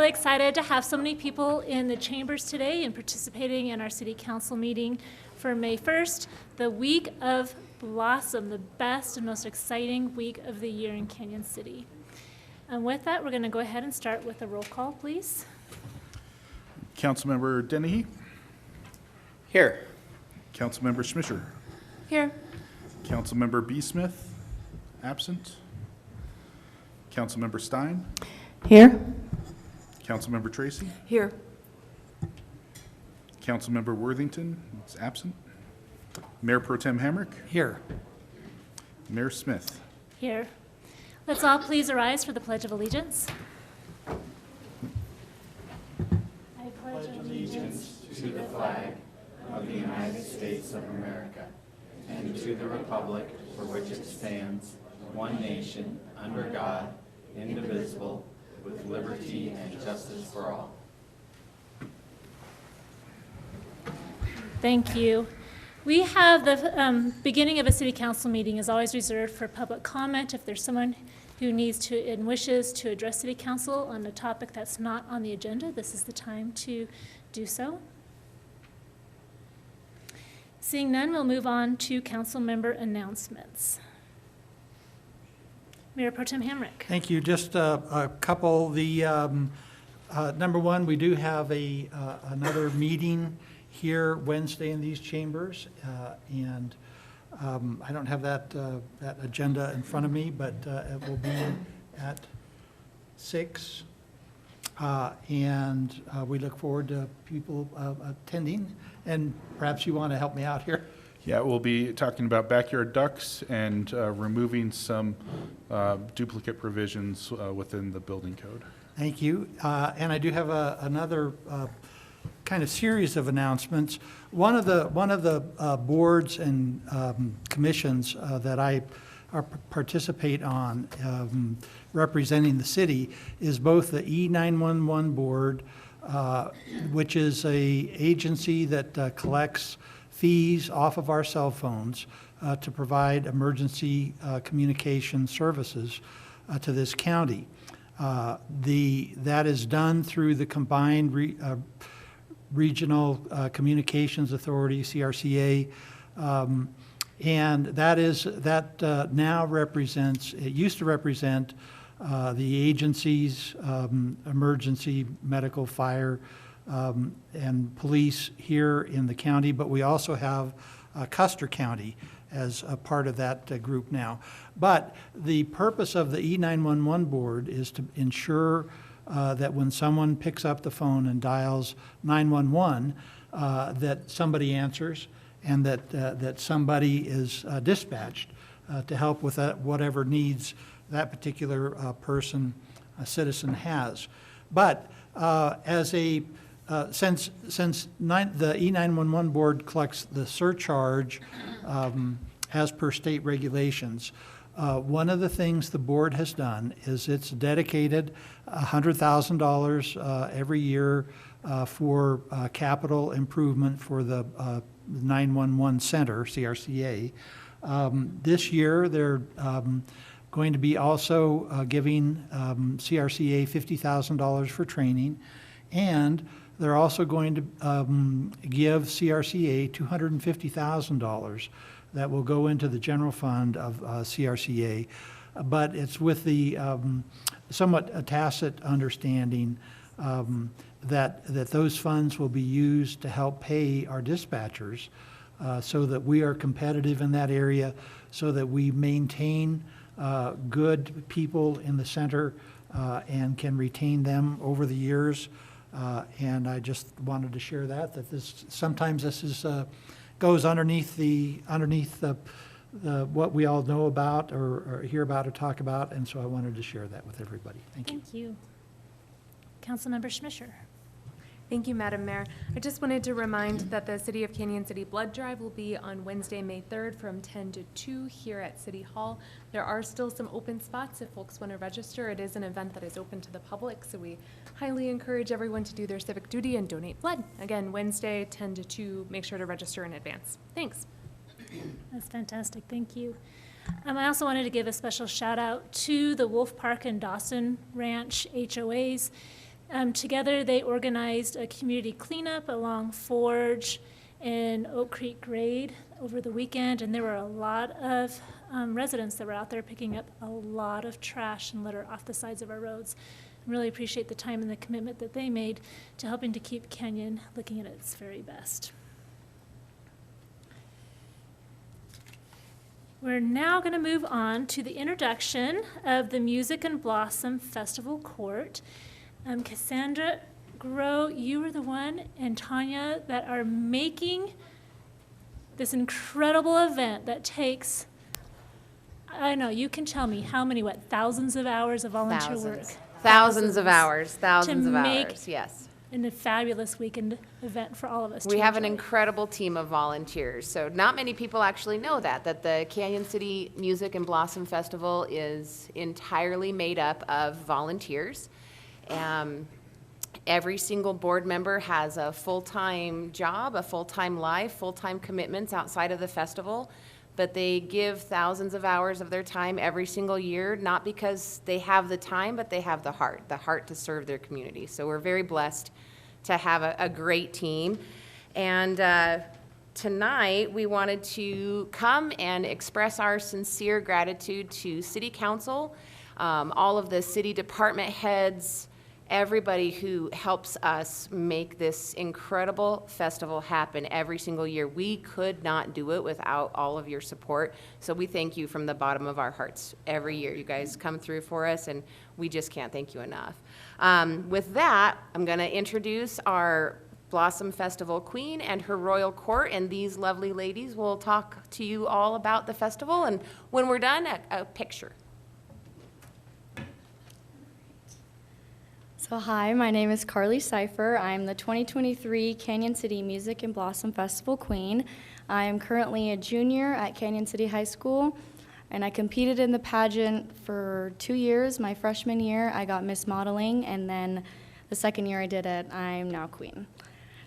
really excited to have so many people in the chambers today and participating in our city council meeting for May 1st, the week of Blossom, the best and most exciting week of the year in Canyon City. And with that, we're going to go ahead and start with a roll call, please. Councilmember Dennehy. Here. Councilmember Schmischer. Here. Councilmember B. Smith, absent. Councilmember Stein. Here. Councilmember Tracy. Here. Councilmember Worthington is absent. Mayor Pro Tem Hamrick. Here. Mayor Smith. Here. Let's all please arise for the Pledge of Allegiance. I pledge allegiance to the flag of the United States of America and to the republic for which it stands, one nation, under God, indivisible, with liberty and justice for all. Thank you. We have the beginning of a city council meeting is always reserved for public comment. If there's someone who needs to and wishes to address city council on a topic that's not on the agenda, this is the time to do so. Seeing none, we'll move on to council member announcements. Mayor Pro Tem Hamrick. Thank you. Just a couple. The number one, we do have another meeting here Wednesday in these chambers, and I don't have that agenda in front of me, but it will be at 6, and we look forward to people attending. And perhaps you want to help me out here. Yeah, we'll be talking about backyard ducks and removing some duplicate provisions within the building code. Thank you. And I do have another kind of series of announcements. One of the boards and commissions that I participate on representing the city is both the E911 board, which is a agency that collects fees off of our cell phones to provide emergency communication services to this county. That is done through the combined Regional Communications Authority, CRCA, and that now represents, it used to represent the agencies, emergency, medical, fire, and police here in the county, but we also have Custer County as a part of that group now. But the purpose of the E911 board is to ensure that when someone picks up the phone and dials 911, that somebody answers and that somebody is dispatched to help with whatever needs that particular a citizen has. But since the E911 board collects the surcharge as per state regulations, one of the things the board has done is it's dedicated $100,000 every year for capital improvement for the 911 Center, CRCA. This year, they're going to be also giving CRCA $50,000 for training, and they're also going to give CRCA $250,000 that will go into the general fund of CRCA. But it's with the somewhat a tacit understanding that those funds will be used to help pay our dispatchers so that we are competitive in that area, so that we maintain good people in the center and can retain them over the years. And I just wanted to share that this sometimes this is goes underneath what we all know about or hear about or talk about, and so I wanted to share that with everybody. Thank you. Thank you. Councilmember Schmischer. Thank you, Madam Mayor. I just wanted to remind that the City of Canyon City Blood Drive will be on Wednesday, May 3rd from 10 to 2 here at City Hall. There are still some open spots if folks want to register. It is an event that is open to the public, so we highly encourage everyone to do their civic duty and donate blood. Again, Wednesday, 10 to 2. Make sure to register in advance. Thanks. That's fantastic. Thank you. I also wanted to give a special shout out to the Wolf Park and Dawson Ranch HOAs. Together, they organized a community cleanup along Forge and Oak Creek Grade over the weekend, and there were a lot of residents that were out there picking up a lot of trash and litter off the sides of our roads. I really appreciate the time and the commitment that they made to helping to keep Canyon looking at its very best. We're now going to move on to the introduction of the Music and Blossom Festival Court. Cassandra Grow, you are the one, and Tanya, that are making this incredible event that takes, I don't know, you can tell me how many, thousands of hours of volunteer work? Thousands of hours, make yes. And a fabulous weekend event for all of us. We to have an enjoy. incredible team of volunteers. So not many people actually know that the Canyon City Music and Blossom Festival is entirely made up of volunteers. Every single board member has a full-time job, a full-time life, full-time commitments outside of the festival, but they give thousands of hours of their time every single year, not because they have the time, but they have the heart to serve their community. So we're very blessed to have a great team. And tonight, we wanted to come and express our sincere gratitude to City Council, all of the city department heads, everybody who helps us make this incredible festival happen every single year. We could not do it without all of your support. So we thank you from the bottom of our hearts every year. You guys come through for us, and we just can't thank you enough. With that, I'm going to introduce our Blossom Festival Queen and her royal court, and these lovely ladies will talk to you all about the festival, and when we're done, a picture. So hi, my name is Carly Cipher. I'm the 2023 Canyon City Music and Blossom Festival Queen. I am currently a junior at Canyon City High School, and I competed in the pageant for 2 years. My freshman year, I got Miss Modeling, and then the second year I did it, I'm now Queen.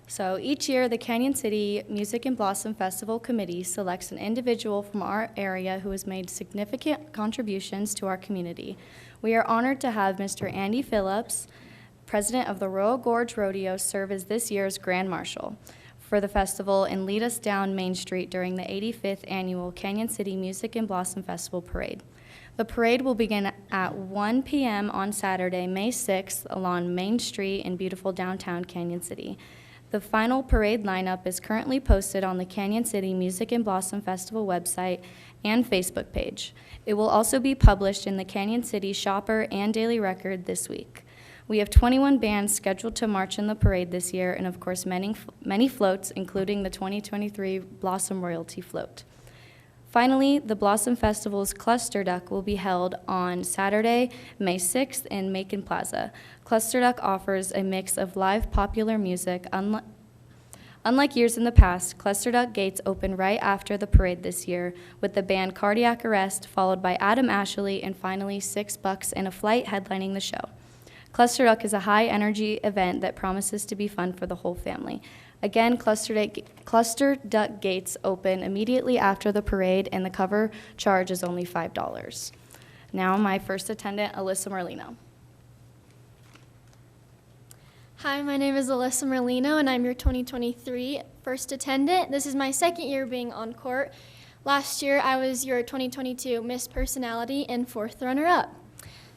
So each year, the Canyon City Music and Blossom Festival Committee selects an individual from our area who has made significant contributions to our community. We are honored to have Mr. Andy Phillips, President of the Royal Gorge Rodeo, serve as this year's Grand Marshal for the festival and lead us down Main Street during the 85th Annual Canyon City Music and Blossom Festival Parade. The parade will begin at 1 p.m. on Saturday, May 6th, along Main Street in beautiful downtown Canyon City. The final parade lineup is currently posted on the Canyon City Music and Blossom Festival website and Facebook page. It will also be published in the Canyon City Shopper and Daily Record this week. We have 21 bands scheduled to march in the parade this year, and of course many floats, including the 2023 Blossom Royalty Float. Finally, the Blossom Festival's Cluster Duck will be held on Saturday, May 6th in Macon Plaza. Cluster Duck offers a mix of live popular music. Unlike years in the past, Cluster Duck gates open right after the parade this year, with the band Cardiac Arrest, followed by Adam Ashley, and finally 6 Bucks and a Flight headlining the show. Cluster Duck is a high-energy event that promises to be fun for the whole family. Again, Cluster Duck gates open immediately after the parade, and the cover charge is only $5. Now, my first attendant, Alyssa Merlino. Hi, my name is Alyssa Merlino, and I'm your 2023 first attendant. This is my second year being on court. Last year, I was your 2022 Miss Personality and 4th runner-up.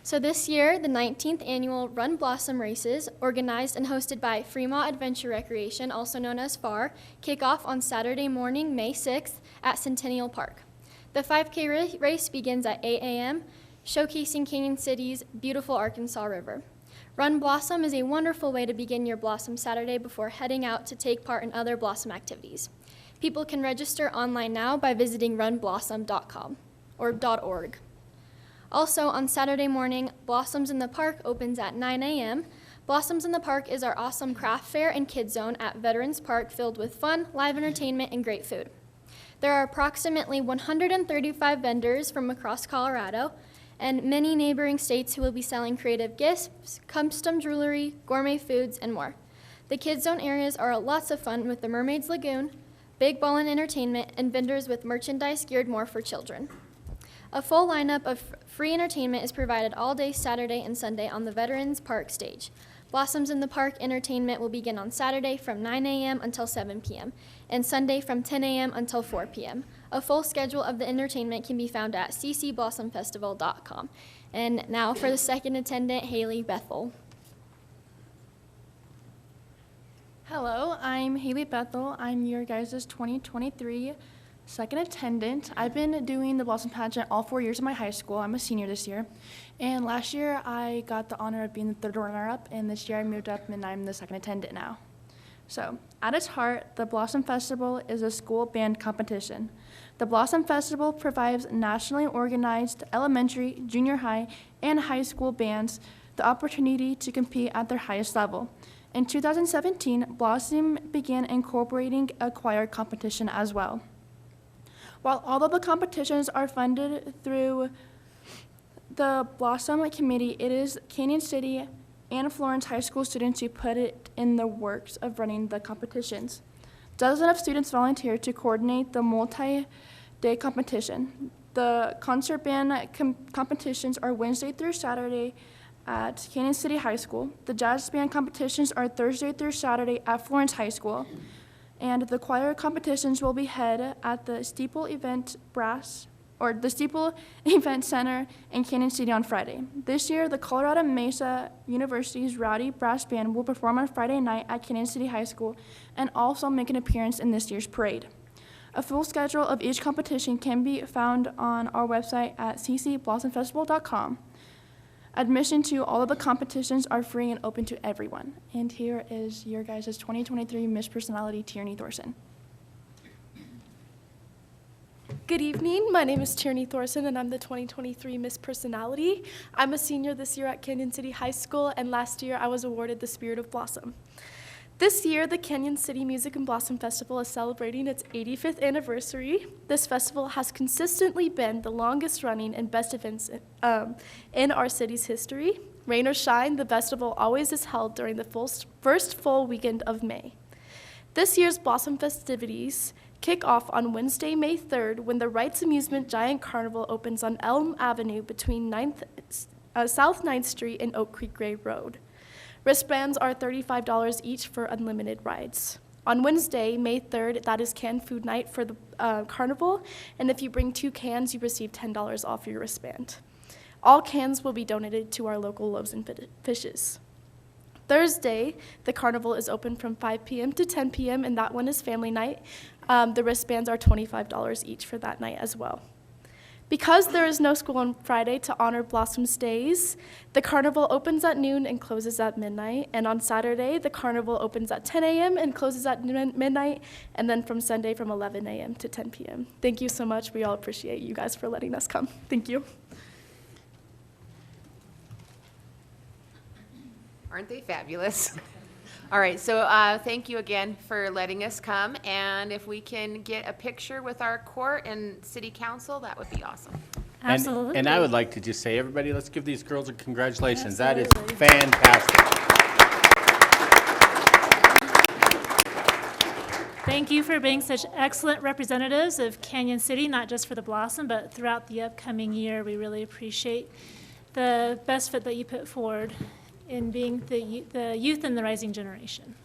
So this year, the 19th annual Run Blossom races, organized and hosted by Fremont Adventure Recreation, also known as FAR, kick off on Saturday morning, May 6th at Centennial Park. The 5K race begins at 8 a.m., showcasing Canyon City's beautiful Arkansas River. Run Blossom is a wonderful way to begin your Blossom Saturday before heading out to take part in other Blossom activities. People can register online now by visiting runblossom.com or .org. Also, on Saturday morning, Blossoms in the Park opens at 9 a.m. Blossoms in the Park is our awesome craft fair and kids zone at Veterans Park filled with fun, live entertainment, and great food. There are approximately 135 vendors from across Colorado and many neighboring states who will be selling creative gifts, custom jewelry, gourmet foods, and more. The kids zone areas are lots of fun with the Mermaid's Lagoon, big ball and entertainment, and vendors with merchandise geared more for children. A full lineup of free entertainment is provided all day Saturday and Sunday on the Veterans Park stage. Blossoms in the Park entertainment will begin on Saturday from 9 a.m. until 7 p.m. and Sunday from 10 a.m. until 4 p.m. A full schedule of the entertainment can be found at ccblossomfestival.com. And now for the second attendant, Haley Bethel. Hello, I'm Haley Bethel. I'm your guys' 2023 second attendant. I've been doing the Blossom Pageant all 4 years of my high school. I'm a senior this year. And last year, I got the honor of being the third runner-up, and this year I moved up and I'm the second attendant now. So, at its heart, the Blossom Festival is a school band competition. The Blossom Festival provides nationally organized elementary, junior high, and high school bands the opportunity to compete at their highest level. In 2017, Blossom began incorporating a choir competition as well. While all of the competitions are funded through the Blossom Committee, it is Canyon City and Florence High School students who put it in the works of running the competitions. Dozens of students volunteered to coordinate the multi-day competition. The concert band competitions are Wednesday through Saturday at Canyon City High School. The jazz band competitions are Thursday through Saturday at Florence High School. And the choir competitions will be held at the Steeple Event Center in Canyon City on Friday. This year, the Colorado Mesa University's Rowdy Brass Band will perform on Friday night at Canyon City High School and also make an appearance in this year's parade. A full schedule of each competition can be found on our website at ccblossomfestival.com. Admission to all of the competitions are free and open to everyone. And here is your guys' 2023 Miss Personality, Tierney Thorson. Good evening. My name is Tierney Thorson, and I'm the 2023 Miss Personality. I'm a senior this year at Canyon City High School, and last year I was awarded the Spirit of Blossom. This year, the Canyon City Music and Blossom Festival is celebrating its 85th anniversary. This festival has consistently been the longest running and best events in our city's history. Rain or shine, the festival always is held during the first full weekend of May. This year's Blossom festivities kick off on Wednesday, May 3rd, when the Wrights Amusement Giant Carnival opens on Elm Avenue between South 9th Street and Oak Creek Gray Road. Wristbands are $35 each for unlimited rides. On Wednesday, May 3rd, that is canned food night for the carnival, and if you bring 2 cans, you receive $10 off your wristband. All cans will be donated to our local Loaves and Fishes. Thursday, the carnival is open from 5 p.m. to 10 p.m., and that one is family night. The wristbands are $25 each for that night as well. Because there is no school on Friday to honor Blossom's Days, the carnival opens at noon and closes at midnight. And on Saturday, the carnival opens at 10 a.m. and closes at midnight, and then from Sunday from 11 a.m. to 10 p.m. Thank you so much. We all appreciate you guys for letting us come. Thank you. Aren't they fabulous? All right, so thank you again for letting us come, and if we can get a picture with our court and city council, that would be awesome. Absolutely. And I would like to just say, everybody, let's give these girls a congratulations. Absolutely. That is fantastic. Thank you for being such excellent representatives of Canyon City, not just for the Blossom, but throughout the upcoming year. We really appreciate the best foot that you put forward in being the youth and the rising generation.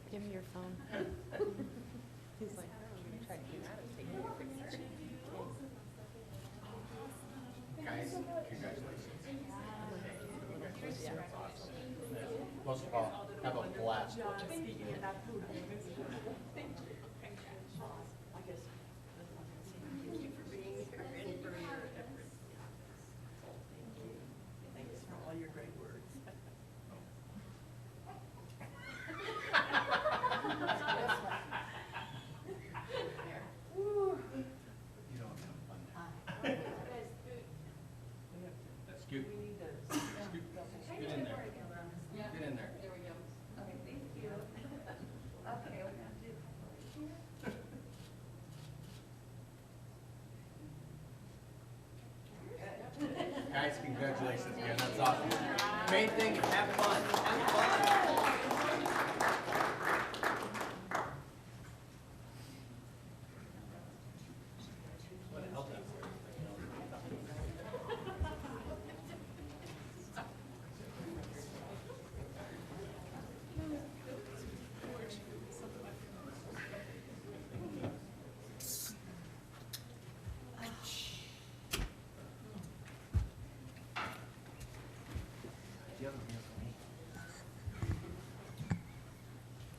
Give me your phone. He's like, try to do that and take your picture. Guys, congratulations. Most of all, have a blast. Scoot. Get in there. Get in there. There we go. Okay, thank you. Okay, we're gonna do. Guys, congratulations again. That's awesome. main thing is have fun. Have fun.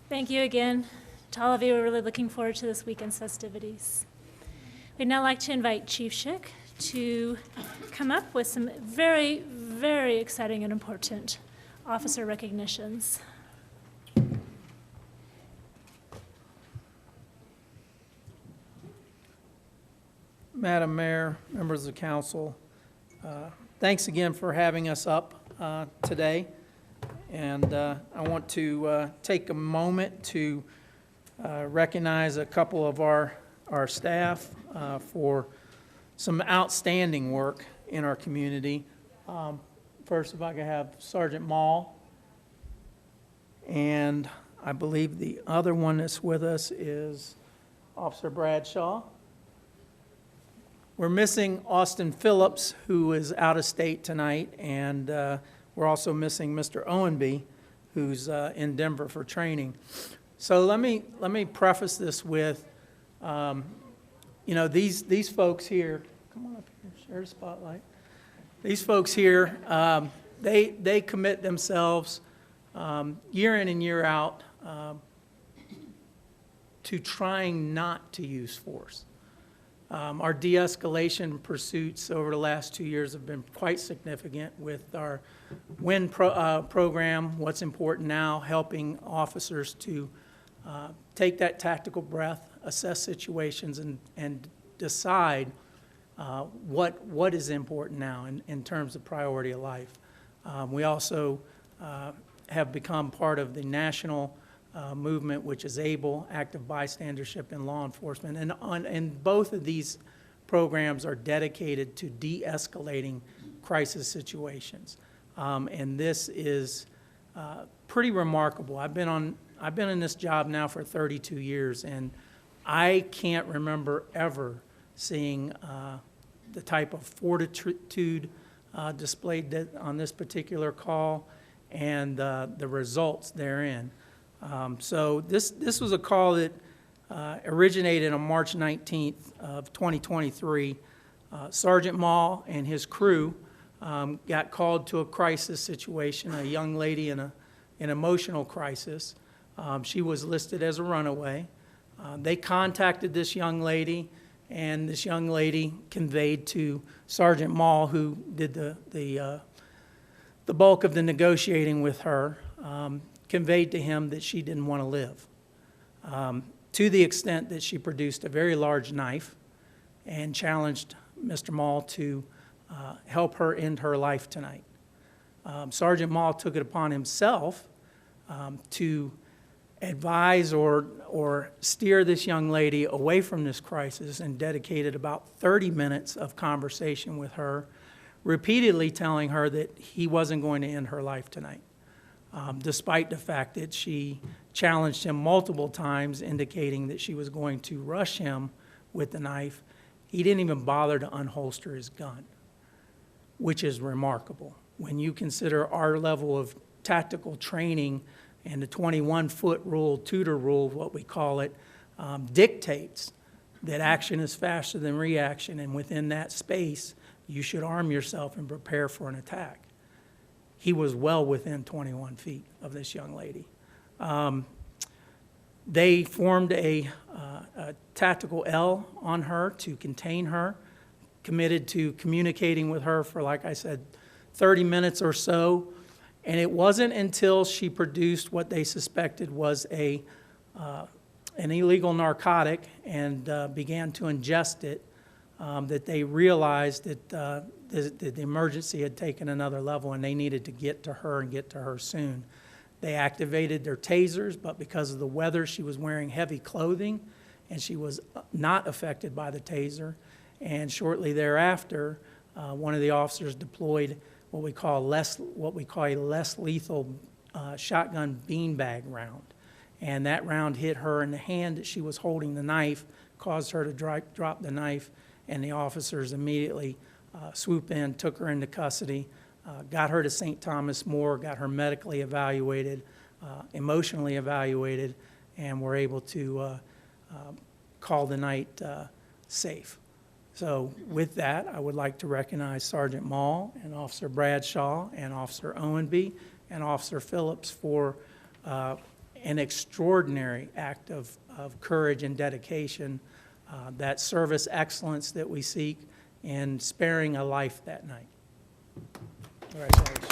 Thank you again to all of you. We're really looking forward to this weekend's festivities. We'd now like to invite Chief Schick to come up with some very, very exciting and important officer recognitions. Madam Mayor, members of the council, thanks again for having us up today. And I want to take a moment to recognize a couple of our staff for some outstanding work in our community. First, if I could have Sergeant Mall. And I believe the other one that's with us is Officer Bradshaw. We're missing Austin Phillips, who is out of state tonight, and we're also missing Mr. Owenby, who's in Denver for training. So let me preface this with, these folks here. Come on up here, share the spotlight. These folks here, they commit themselves year in and year out to trying not to use force. Our de-escalation pursuits over the last 2 years have been quite significant with our WIN program. What's important now, helping officers to take that tactical breath, assess situations, and decide what is important now in terms of priority of life. We also have become part of the national movement, which is ABLE, active bystandership in law enforcement. And both of these programs are dedicated to de-escalating crisis situations. And this is pretty remarkable. I've been in this job now for 32 years, and I can't remember ever seeing the type of fortitude displayed on this particular call and the results therein. So this was a call that originated on March 19th of 2023. Sergeant Mall and his crew got called to a crisis situation, a young lady in an emotional crisis. She was listed as a runaway. They contacted this young lady, and this young lady conveyed to Sergeant Mall, who did the bulk of the negotiating with her, conveyed to him that she didn't want to live, to the extent that she produced a very large knife and challenged Mr. Mall to help her end her life tonight. Sergeant Mall took it upon himself to advise or steer this young lady away from this crisis and dedicated about 30 minutes of conversation with her, repeatedly telling her that he wasn't going to end her life tonight. Despite the fact that she challenged him multiple times, indicating that she was going to rush him with the knife. He didn't even bother to unholster his gun, which is remarkable. When you consider our level of tactical training and the 21-foot rule, Tudor rule, what we call it, dictates that action is faster than reaction, and within that space, you should arm yourself and prepare for an attack. He was well within 21 feet of this young lady. They formed a tactical L on her to contain her, committed to communicating with her for, like I said, 30 minutes or so. And it wasn't until she produced what they suspected was an illegal narcotic and began to ingest it that they realized that the emergency had taken another level and they needed to get to her and get to her soon. They activated their tasers, but because of the weather, she was wearing heavy clothing and she was not affected by the taser. And shortly thereafter, one of the officers deployed what we call a less lethal shotgun beanbag round. And that round hit her in the hand that she was holding the knife, caused her to drop the knife, and the officers immediately swooped in, took her into custody, got her to St. Thomas More, got her medically evaluated, emotionally evaluated, and were able to call the night safe. So with that, I would like to recognize Sergeant Mall and Officer Bradshaw and Officer Owenby and Officer Phillips for an extraordinary act of courage and dedication, that service excellence that we seek in sparing a life that night. Congratulations.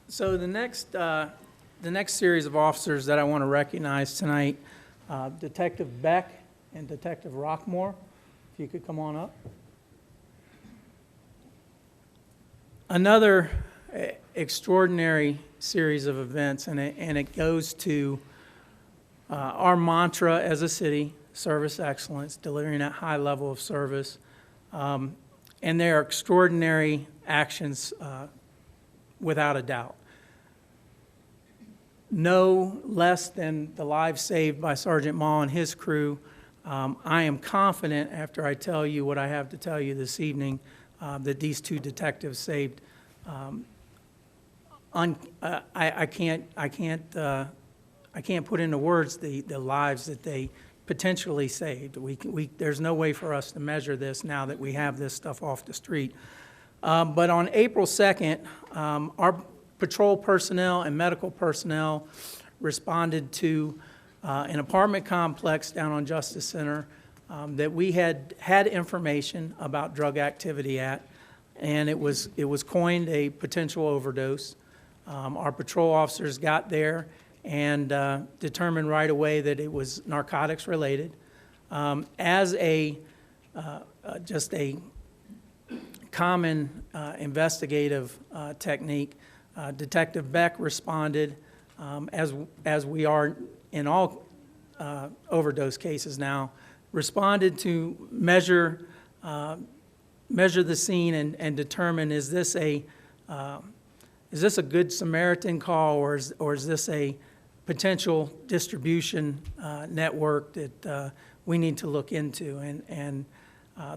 So the next series of officers that I want to recognize tonight, Detective Beck and Detective Rockmore, if you could come on up. Another extraordinary series of events, and it goes to our mantra as a city, service excellence, delivering that high level of service. And there are extraordinary actions without a doubt. No less than the lives saved by Sergeant Mall and his crew. I am confident, after I tell you what I have to tell you this evening, that these two detectives saved. I can't put into words the lives that they potentially saved. There's no way for us to measure this now that we have this stuff off the street. But on April 2nd, our patrol personnel and medical personnel responded to an apartment complex down on Justice Center that we had information about drug activity at, and it was coined a potential overdose. Our patrol officers got there and determined right away that it was narcotics related. As just a common investigative technique, Detective Beck responded, as we are in all overdose cases now, responded to measure the scene and determine, is this a Good Samaritan call, or is this a potential distribution network that we need to look into? And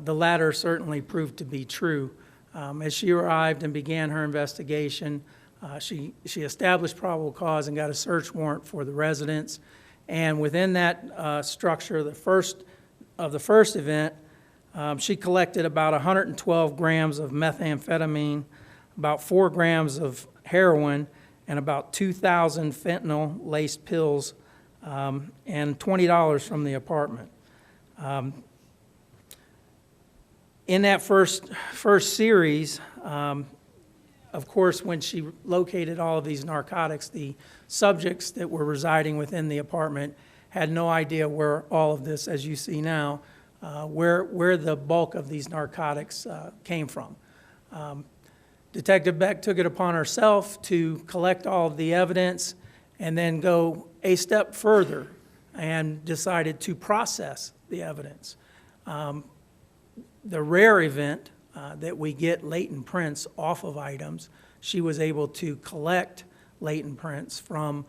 the latter certainly proved to be true. As she arrived and began her investigation, she established probable cause and got a search warrant for the residence. And within that structure, the first event, she collected about 112 grams of methamphetamine, about 4 grams of heroin, and about 2,000 fentanyl-laced pills, and $20 from the apartment. In that first series, of course, when she located all of these narcotics, the subjects that were residing within the apartment had no idea where all of this, as you see now, where the bulk of these narcotics came from. Detective Beck took it upon herself to collect all of the evidence and then go a step further and decided to process the evidence. The rare event that we get latent prints off of items, she was able to collect latent prints from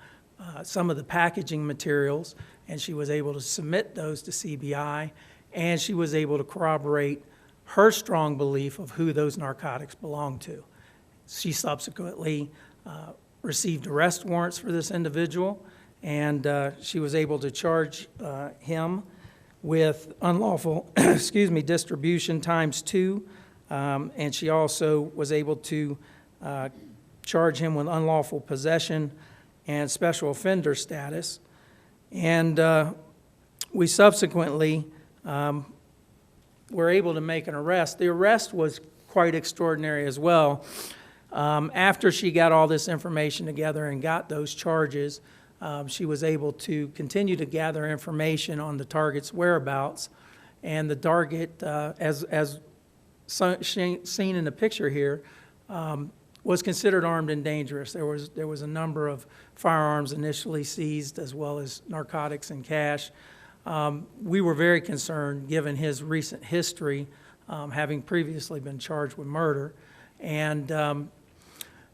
some of the packaging materials, and she was able to submit those to CBI, and she was able to corroborate her strong belief of who those narcotics belonged to. She subsequently received arrest warrants for this individual, and she was able to charge him with unlawful distribution ×2, and she also was able to charge him with unlawful possession and special offender status. And we subsequently were able to make an arrest. The arrest was quite extraordinary as well. After she got all this information together and got those charges, she was able to continue to gather information on the target's whereabouts. And the target, as seen in the picture here, was considered armed and dangerous. There was a number of firearms initially seized, as well as narcotics and cash. We were very concerned, given his recent history, having previously been charged with murder. And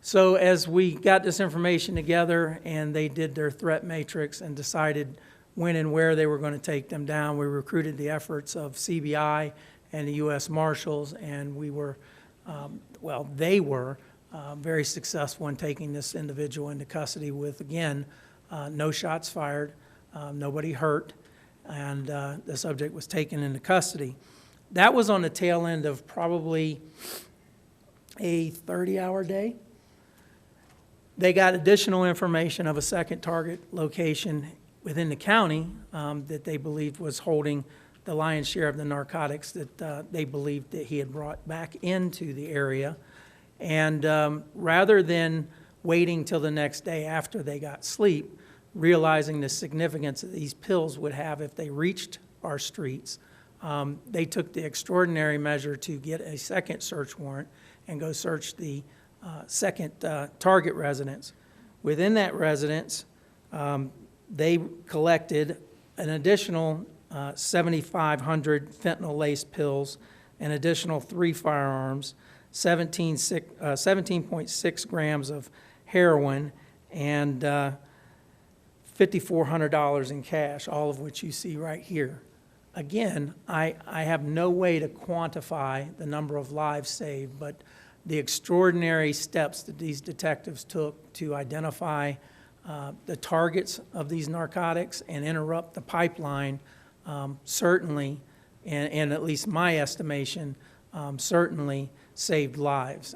so as we got this information together and they did their threat matrix and decided when and where they were going to take them down, we recruited the efforts of CBI and the U.S. Marshals, and we were, they were very successful in taking this individual into custody with, again, no shots fired, nobody hurt, and the subject was taken into custody. That was on the tail end of probably a 30-hour day. They got additional information of a second target location within the county that they believed was holding the lion's share of the narcotics that they believed that he had brought back into the area. And rather than waiting till the next day after they got sleep, realizing the significance that these pills would have if they reached our streets, they took the extraordinary measure to get a second search warrant and go search the second target residence. Within that residence, they collected an additional 7,500 fentanyl-laced pills, an additional 3 firearms, 17.6 grams of heroin, and $5,400 in cash, all of which you see right here. Again, I have no way to quantify the number of lives saved, but the extraordinary steps that these detectives took to identify the targets of these narcotics and interrupt the pipeline certainly, and at least my estimation, certainly saved lives.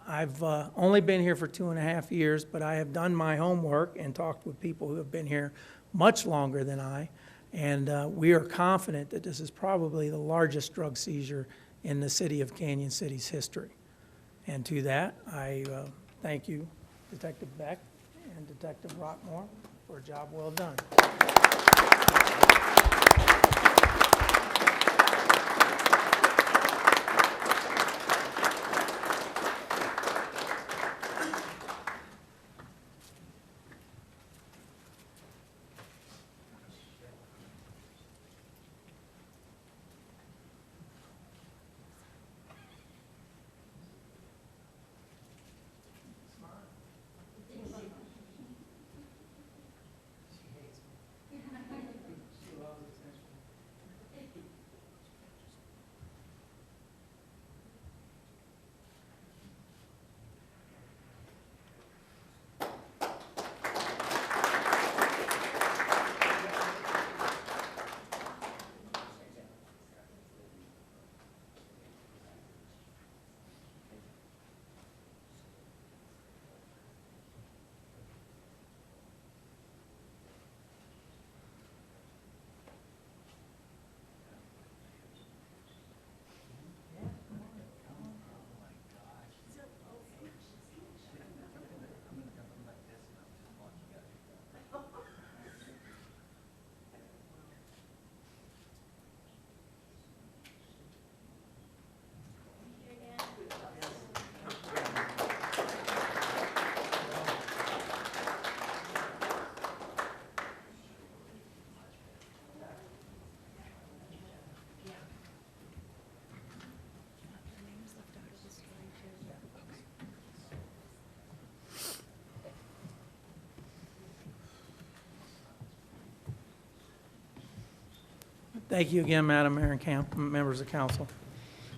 I've only been here for 2.5 years, but I have done my homework and talked with people who have been here much longer than I, and we are confident that this is probably the largest drug seizure in the city of Canyon City's history. And to that, I thank you, Detective Beck and Detective Rockmore, for a job well done. Thank you again, Madam Mayor and members of council.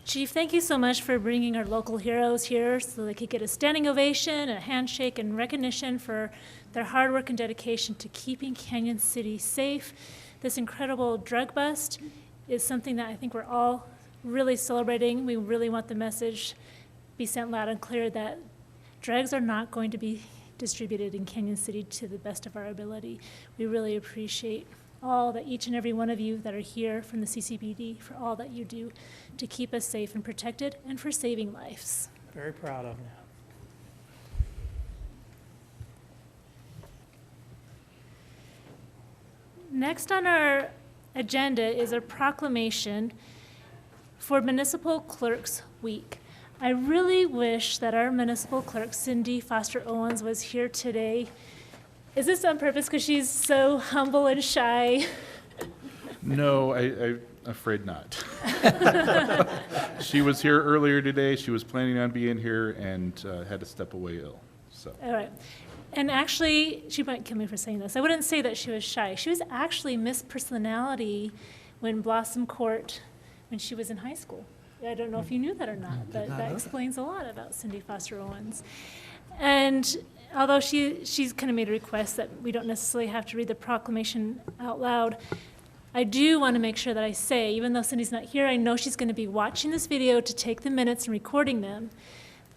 Chief, thank you so much for bringing our local heroes here so they could get a standing ovation, a handshake, and recognition for their hard work and dedication to keeping Canyon City safe. This incredible drug bust is something that I think we're all really celebrating. We really want the message be sent loud and clear that drugs are not going to be distributed in Canyon City to the best of our ability. We really appreciate all that each and every one of you that are here from the CCPD for all that you do to keep us safe and protected and for saving lives. Very proud of you. Next on our agenda is a proclamation for Municipal Clerks Week. I really wish that our municipal clerk, Cindy Foster Owens, was here today. Is this on purpose because she's so humble and shy? No, I'm afraid not. She was here earlier today. She was planning on being here and had to step away ill. So. All right. And actually, she might kill me for saying this. I wouldn't say that she was shy. She was actually Miss Personality when Blossom Court, when she was in high school. I don't know if you knew that or not, but that explains a lot about Cindy Foster Owens. And although she's kind of made a request that we don't necessarily have to read the proclamation out loud, I do want to make sure that I say, even though Cindy's not here, I know she's going to be watching this video to take the minutes and recording them,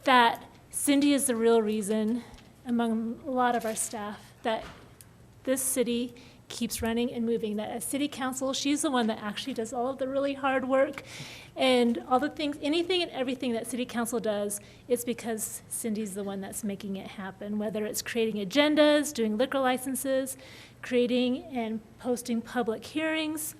that Cindy is the real reason, among a lot of our staff, that this city keeps running and moving, that as city council, she's the one that actually does all of the really hard work and all the things, anything and everything that city council does, it's because Cindy's the one that's making it happen, whether it's creating agendas, doing liquor licenses, creating and posting public hearings,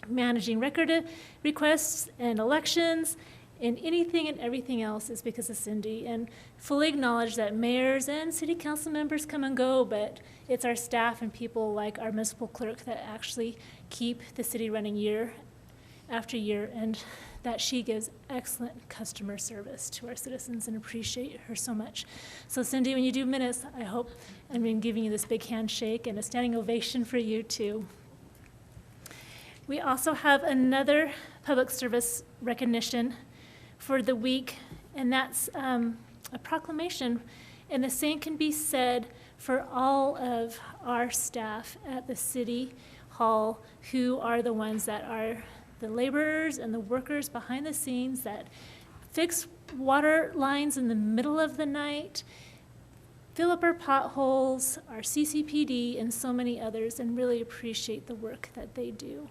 managing record requests and elections, and anything and everything else is because of Cindy. And fully acknowledge that mayors and city council members come and go, but it's our staff and people like our municipal clerk that actually keep the city running year after year, and that she gives excellent customer service to our citizens, and appreciate her so much. So Cindy, when you do minutes, I hope I'm giving you this big handshake and a standing ovation for you too. We also have another public service recognition for the week, and that's a proclamation, and the same can be said for all of our staff at the City Hall, who are the ones that are the laborers and the workers behind the scenes that fix water lines in the middle of the night, fill up our potholes, our CCPD, and so many others, and really appreciate the work that they do.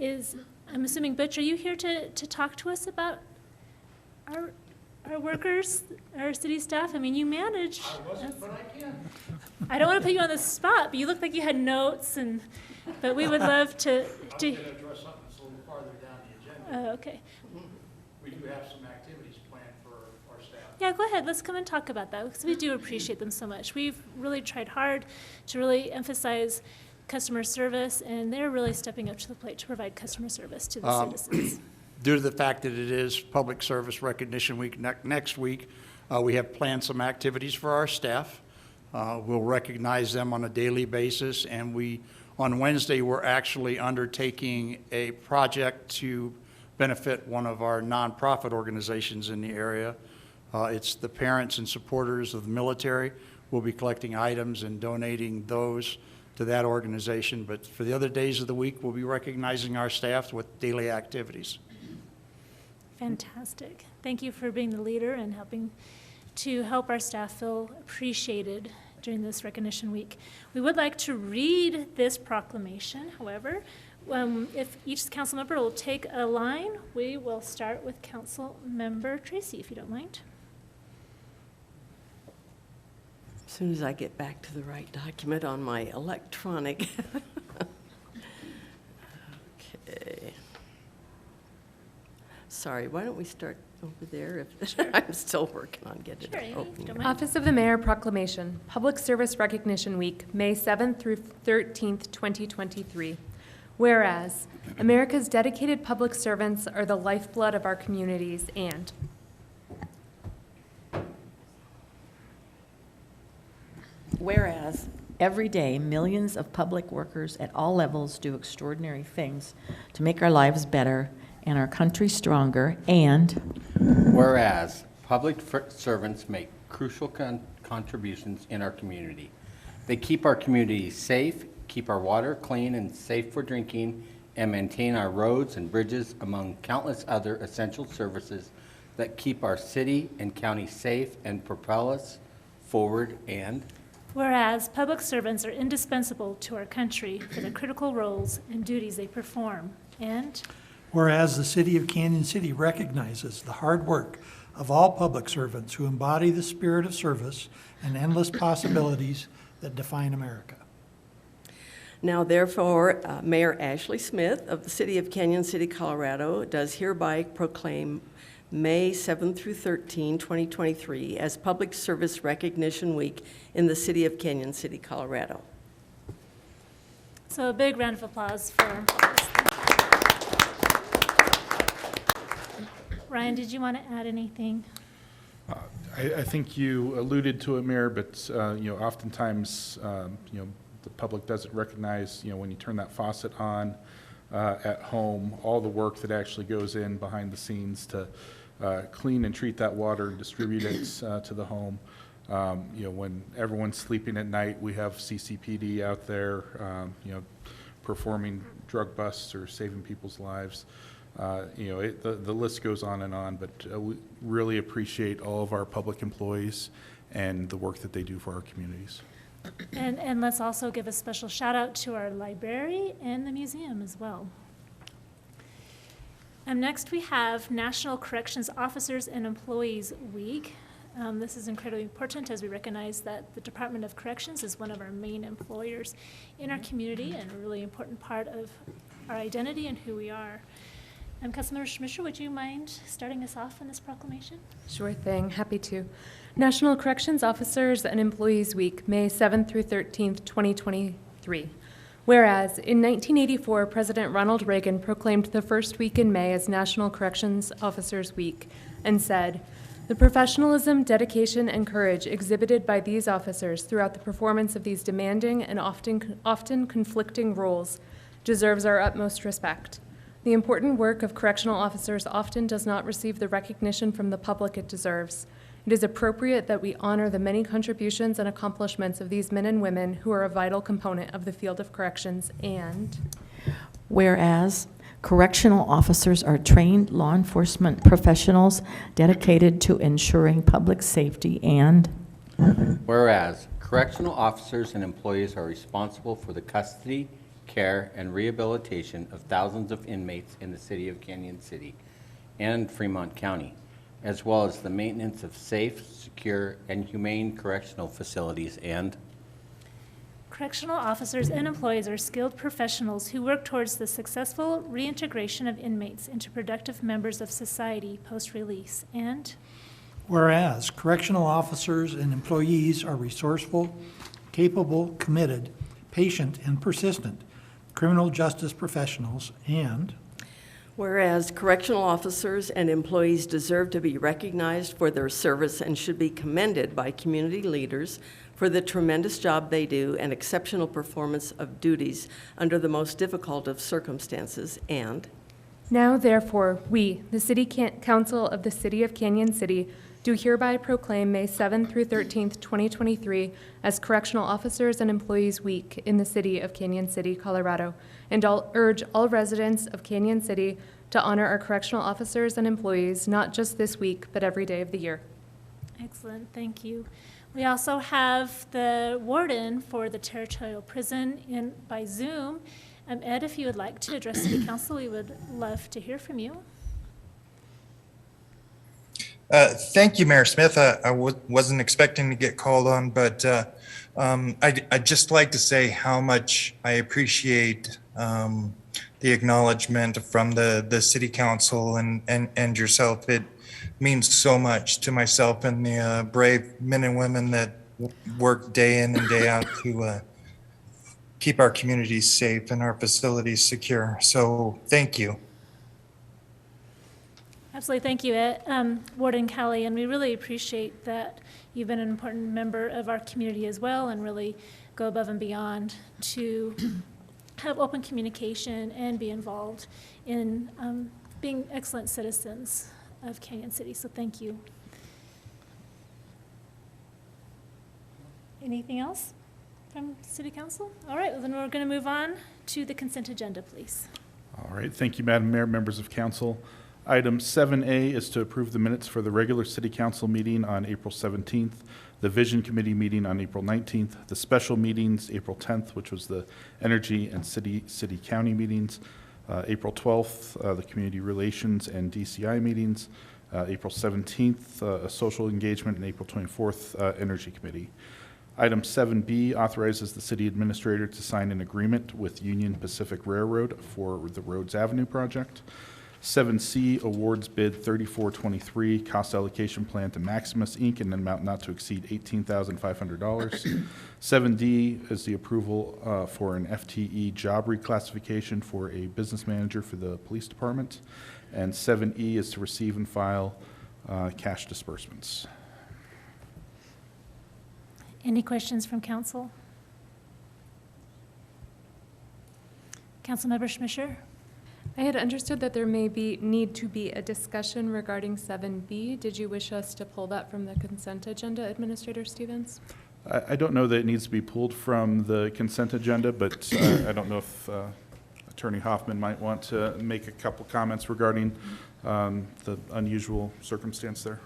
I'm assuming, Butch, are you here to talk to us about our workers, our city staff? I mean, you manage. I wasn't, but I can. I don't want to put you on the spot, but you look like you had notes, but we would love to. I was going to address something that's a little farther down the agenda. Oh, okay. We do have some activities planned for our staff. Yeah, go ahead. Let's come and talk about that, because we do appreciate them so much. We've really tried hard to really emphasize customer service, and they're really stepping up to the plate to provide customer service to the citizens. Due to the fact that it is Public Service Recognition Week next week, we have planned some activities for our staff. We'll recognize them on a daily basis, and on Wednesday, we're actually undertaking a project to benefit one of our nonprofit organizations in the area. It's the Parents and Supporters of the Military. We'll be collecting items and donating those to that organization, but for the other days of the week, we'll be recognizing our staff with daily activities. Fantastic. Thank you for being the leader and helping to help our staff feel appreciated during this recognition week. We would like to read this proclamation. However, if each council member will take a line, we will start with Council Member Tracy, if you don't mind. As soon as I get back to the right document on my electronic. Okay. Sorry, why don't we start over there? Sure. I'm still working on getting it open. Office of the Mayor Proclamation, Public Service Recognition Week, May 7th through 13th, 2023. Whereas, America's dedicated public servants are the lifeblood of our communities, and Whereas, Every day, millions of public workers at all levels do extraordinary things to make our lives better and our country stronger, and Whereas public servants make crucial contributions in our community. They keep our community safe, keep our water clean and safe for drinking, and maintain our roads and bridges, among countless other essential services that keep our city and county safe and propel us forward. And Whereas public servants are indispensable to our country for the critical roles and duties they perform. And Whereas the City of Canyon City recognizes the hard work of all public servants who embody the spirit of service and endless possibilities that define America. now therefore, Mayor Ashley Smith of the City of Canyon City, Colorado, does hereby proclaim May 7 through 13, 2023, as Public Service Recognition Week in the City of Canyon City, Colorado. so a big round of applause for Ryan, did you want to add anything? I think you alluded to it, Mayor, but, oftentimes, the public doesn't recognize, when you turn that faucet on at home, all the work that actually goes in behind the scenes to clean and treat that water and distribute it to the home. When everyone's sleeping at night, we have CCPD out there, performing drug busts or saving people's lives. The list goes on, but we really appreciate all of our public employees and the work that they do for our communities. And let's also give a special shout out to our library and the museum as well. Next, we have National Corrections Officers and Employees Week. This is incredibly important as we recognize that the Department of Corrections is one of our main employers in our community and a really important part of our identity and who we are. Councilmember Schmischer, would you mind starting us off in this proclamation? Sure thing, happy to. National Corrections Officers and Employees Week, May 7th through 13th, 2023. Whereas, in 1984, President Ronald Reagan proclaimed the first week in May as National Corrections Officers Week and said, "The professionalism, dedication, and courage exhibited by these officers throughout the performance of these demanding and often conflicting roles deserves our utmost respect. The important work of correctional officers often does not receive the recognition from the public it deserves. It is appropriate that we honor the many contributions and accomplishments of these men and women who are a vital component of the field of corrections." And Whereas correctional officers are trained law enforcement professionals dedicated to ensuring public safety, and whereas correctional officers and employees are responsible for the custody, care, and rehabilitation of thousands of inmates in the City of Canyon City and Fremont County, as well as the maintenance of safe, secure, and humane correctional facilities. And Correctional officers and employees are skilled professionals who work towards the successful reintegration of inmates into productive members of society post-release. And Whereas correctional officers and employees are resourceful, capable, committed, patient, and persistent criminal justice professionals. And whereas correctional officers and employees deserve to be recognized for their service and should be commended by community leaders for the tremendous job they do and exceptional performance of duties under the most difficult of circumstances. And now, therefore, we, the City Council of the City of Canyon City, do hereby proclaim May 7th through 13th, 2023 as Correctional Officers and Employees Week in the City of Canyon City, Colorado, and urge all residents of Canyon City to honor our correctional officers and employees, not just this week, but every day of the year. excellent, thank you. We also have the warden for the territorial prison by Zoom. Ed, if you would like to address City Council, we would love to hear from you. Thank you, Mayor Smith. I wasn't expecting to get called on, but I'd just like to say how much I appreciate the acknowledgement from the City Council and yourself. It means so much to myself and the brave men and women that work day in and day out to keep our communities safe and our facilities secure. So thank you. Absolutely, thank you, Warden Kelly, and we really appreciate that you've been an important member of our community as well and really go above and beyond to have open communication and be involved in being excellent citizens of Canyon City, so thank you. Anything else from City Council? All right, well, then we're going to move on to the consent agenda, please. All right, thank you, Madam Mayor, members of council. Item 7A is to approve the minutes for the regular City Council meeting on April 17th, the Vision Committee meeting on April 19th, the special meetings April 10th, which was the Energy and City-County meetings, April 12th, the Community Relations and DCI meetings, April 17th, a Social Engagement, and April 24th, Energy Committee. Item 7B authorizes the city administrator to sign an agreement with Union Pacific Railroad for the Rhodes Avenue project. 7C awards bid 3423 cost allocation plan to Maximus Inc. in an amount not to exceed $18,500. 7D is the approval for an FTE job reclassification for a business manager for the police department. And 7E is to receive and file cash disbursements. Any questions from council? Councilmember Schmischer? I had understood that there may need to be a discussion regarding 7B. Did you wish us to pull that from the consent agenda, Administrator Stevens? I don't know that it needs to be pulled from the consent agenda, but I don't know if Attorney Hoffman might want to make a couple comments regarding the unusual circumstance there.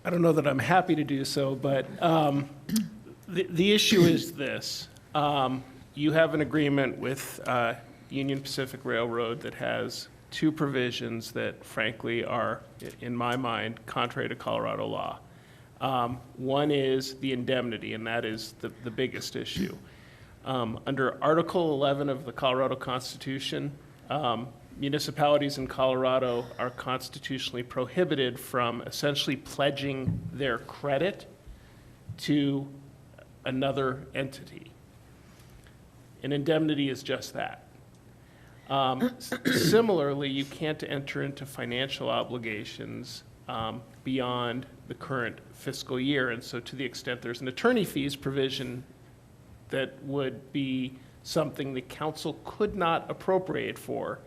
I don't know that I'm happy to do so, but the issue is this. You have an agreement with Union Pacific Railroad that has two provisions that frankly are, in my mind, contrary to Colorado law. One is the indemnity, and that is the biggest issue. Under Article 11 of the Colorado Constitution, municipalities in Colorado are constitutionally prohibited from essentially pledging their credit to another entity. An indemnity is just that. Similarly, you can't enter into financial obligations beyond the current fiscal year. And so to the extent there's an attorney fees provision that would be something the council could not appropriate for,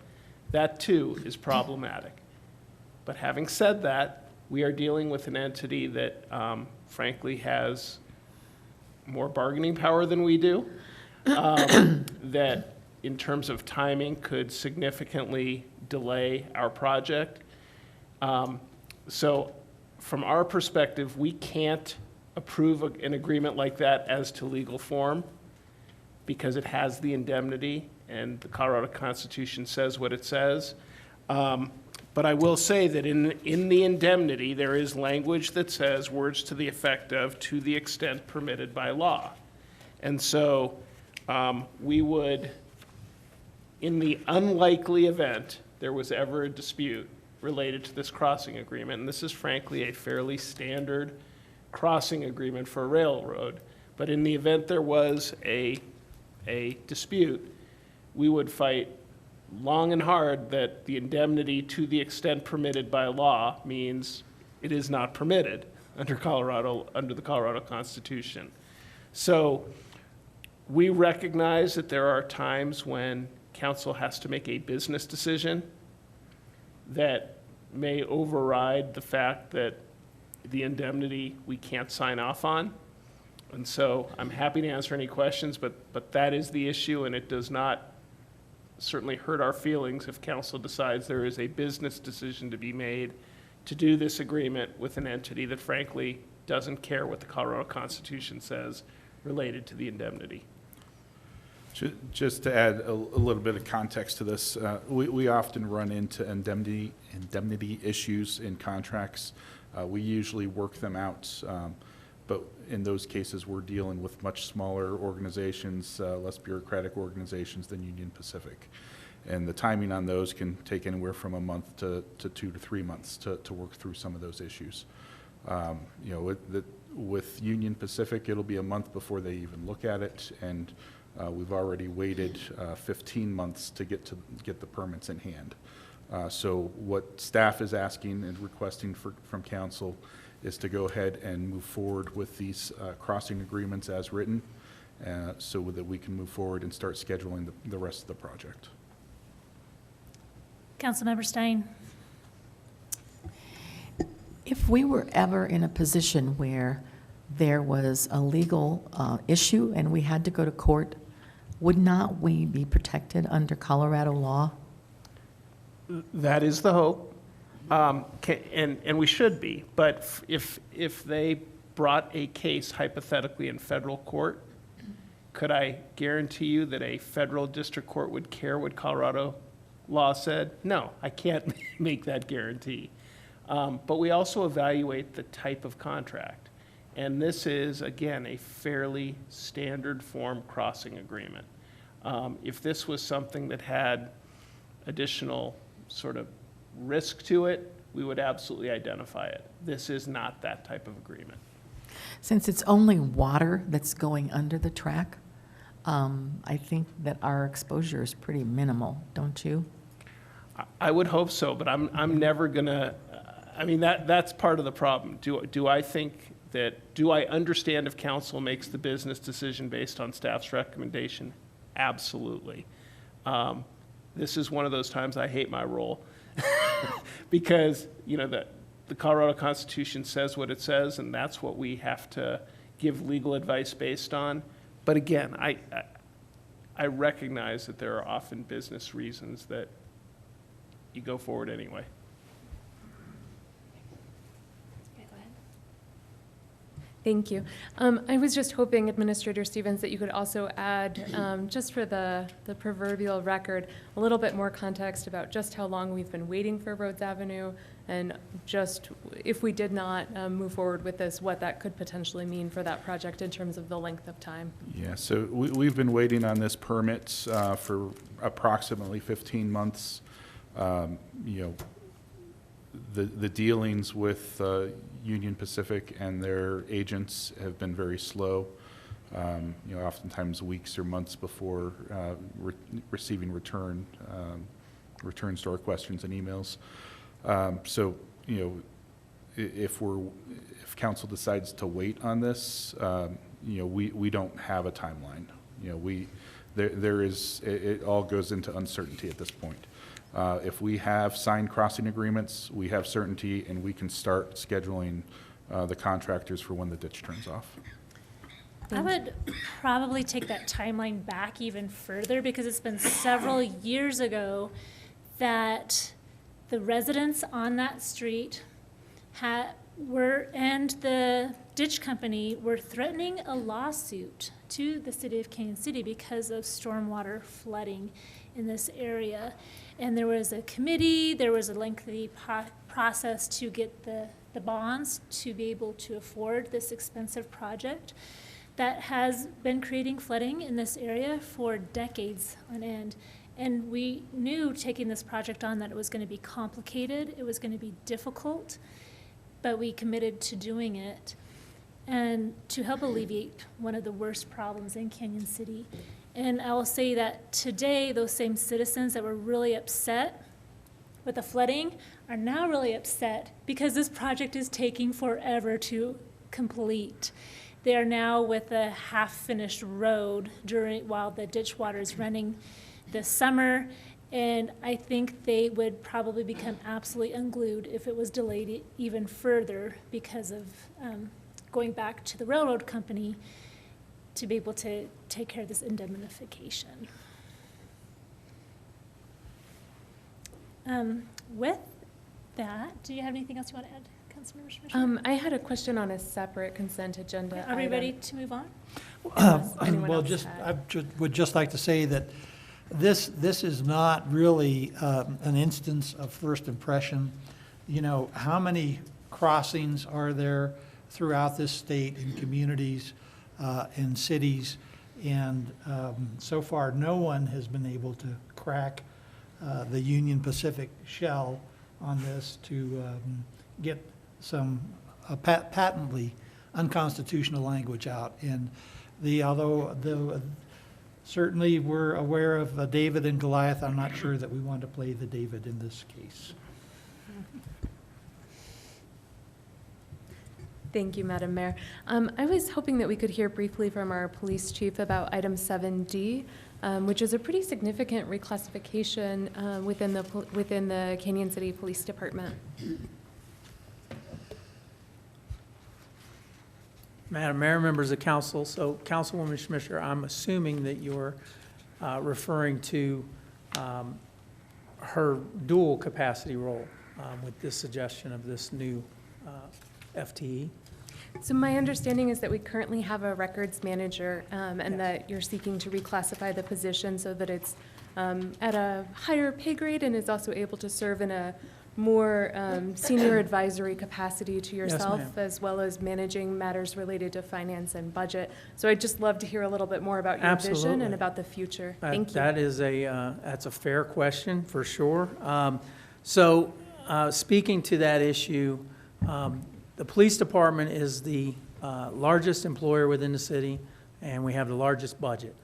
that too is problematic. But having said that, we are dealing with an entity that frankly has more bargaining power than we do, that in terms of timing could significantly delay our project. So from our perspective, we can't approve an agreement like that as to legal form because it has the indemnity and the Colorado Constitution says what it says. But I will say that in the indemnity, there is language that says words to the effect of to the extent permitted by law. And so we would, in the unlikely event there was ever a dispute related to this crossing agreement, and this is frankly a fairly standard crossing agreement for a railroad, but in the event there was a dispute, we would fight long and hard that the indemnity to the extent permitted by law means it is not permitted under the Colorado Constitution. So we recognize that there are times when council has to make a business decision that may override the fact that the indemnity we can't sign off on. And so I'm happy to answer any questions, but that is the issue, and it does not certainly hurt our feelings if council decides there is a business decision to be made to do this agreement with an entity that frankly doesn't care what the Colorado Constitution says related to the indemnity. Just to add a little bit of context to this, we often run into indemnity issues in contracts. We usually work them out, but in those cases, we're dealing with much smaller organizations, less bureaucratic organizations than Union Pacific. And the timing on those can take anywhere from a month to 2 to 3 months to work through some of those issues. With Union Pacific, it'll be a month before they even look at it, and we've already waited 15 months to get the permits in hand. So what staff is asking and requesting from council is to go ahead and move forward with these crossing agreements as written, so that we can move forward and start scheduling the rest of the project. Councilmember Stein. If we were ever in a position where there was a legal issue and we had to go to court, would not we be protected under Colorado law? That is the hope, and we should be. But if they brought a case hypothetically in federal court, could I guarantee you that a federal district court would care what Colorado law said? No, I can't make that guarantee. But we also evaluate the type of contract. And this is, again, a fairly standard form crossing agreement. If this was something that had additional sort of risk to it, we would absolutely identify it. This is not that type of agreement. Since it's only water that's going under the track, I think that our exposure is pretty minimal, don't you? I would hope so, but I'm never gonna, I mean, that's part of the problem. Do I think that, do I understand if council makes the business decision based on staff's recommendation? Absolutely. This is one of those times I hate my role because, you know, the Colorado Constitution says what it says, and that's what we have to give legal advice based on. But again, I recognize that there are often business reasons that you go forward anyway. Thank you. I was just hoping, Administrator Stevens, that you could also add, just for the proverbial record, a little bit more context about just how long we've been waiting for Rhodes Avenue, and just if we did not move forward with this, what that could potentially mean for that project in terms of the length of time. Yeah, so we've been waiting on this permit for approximately 15 months. You know, the dealings with Union Pacific and their agents have been very slow. You know, oftentimes weeks or months before receiving returns to our questions and emails. So, you know, if council decides to wait on this, you know, we don't have a timeline. You know, there is, it all goes into uncertainty at this point. If we have signed crossing agreements, we have certainty, and we can start scheduling the contractors for when the ditch turns off. I would probably take that timeline back even further, because it's been several years ago that the residents on that street and the ditch company were threatening a lawsuit to the city of Canyon City because of stormwater flooding in this area. And there was a committee, there was a lengthy process to get the bonds to be able to afford this expensive project that has been creating flooding in this area for decades on end. And we knew taking this project on that it was going to be complicated, it was going to be difficult, but we committed to doing it and to help alleviate one of the worst problems in Canyon City. And I will say that today, those same citizens that were really upset with the flooding are now really upset because this project is taking forever to complete. They are now with a half-finished road while the ditch water is running this summer, and I think they would probably become absolutely unglued if it was delayed even further because of going back to the railroad company to be able to take care of this indemnification. With that, do you have anything else you want to add, Councilmember Schmidt? I had a question on a separate consent agenda. Are we item. ready to move on? Well, would just like to say that this is not really an instance of first impression. You know, how many crossings are there throughout this state in communities and cities? And so far, no one has been able to crack the Union Pacific shell on this to get some patently unconstitutional language out. And although Certainly, we're aware of David and Goliath. I'm not sure that we want to play the David in this case. Thank you, Madam Mayor. I was hoping that we could hear briefly from our police chief about item 7D, which is a pretty significant reclassification within the Canyon City Police Department. Madam Mayor, members of council, so Councilwoman Schmischer, I'm assuming that you're referring to her dual capacity role with this suggestion of this new FTE. So my understanding is that we currently have a records manager and that you're seeking to reclassify the position so that it's at a higher pay grade and is also able to serve in a more senior advisory capacity to yourself, ma'am. as well as managing matters related to finance and budget. So I'd just love to hear a little bit more about your vision Absolutely. and about the future. That- Thank you. That is that's a fair question, for sure. So, speaking to that issue, the police department is the largest employer within the city, and we have the largest budget.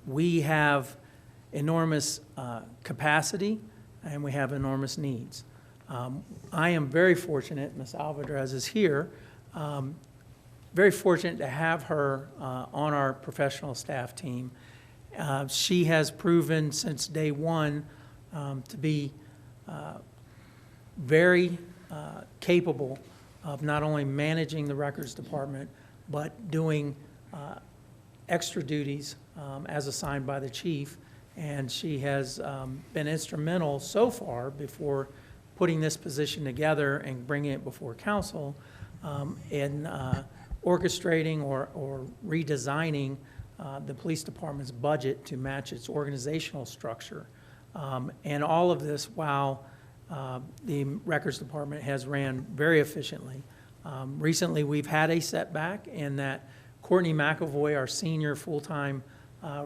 We have enormous capacity, and we have enormous needs. I am very fortunate, Ms. Alvarez is here, very fortunate to have her on our professional staff team. She has proven since day one to be very capable of not only managing the records department, but doing extra duties as assigned by the chief. And she has been instrumental so far before putting this position together and bringing it before council in orchestrating or redesigning the police department's budget to match its organizational structure. And all of this while the records department has ran very efficiently. Recently, we've had a setback in that Courtney McAvoy, our senior full-time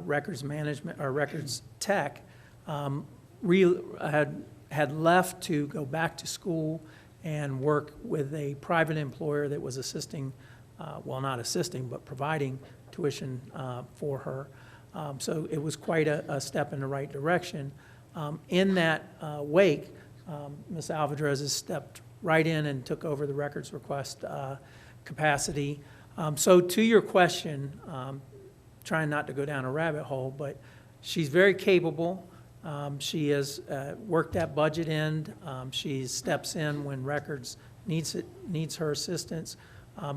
records management or records tech, had left to go back to school and work with a private employer that was assisting, well, not assisting, but providing tuition for her. So it was quite a step in the right direction. In that wake, Ms. Alvarez has stepped right in and took over the records request capacity. So to your question, trying not to go down a rabbit hole, but she's very capable. She has worked that budget end. She steps in when records needs her assistance.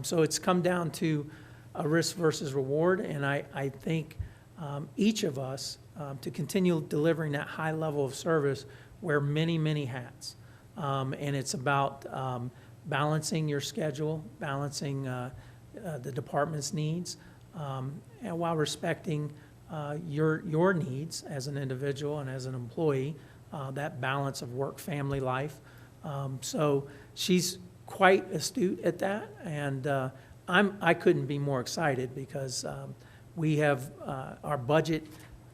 So it's come down to a risk versus reward, and I think each of us, to continue delivering that high level of service, wear many, many hats. And it's about balancing your schedule, balancing the department's needs, and while respecting your needs as an individual and as an employee, that balance of work-family life. So she's quite astute at that, and I couldn't be more excited because we have our budget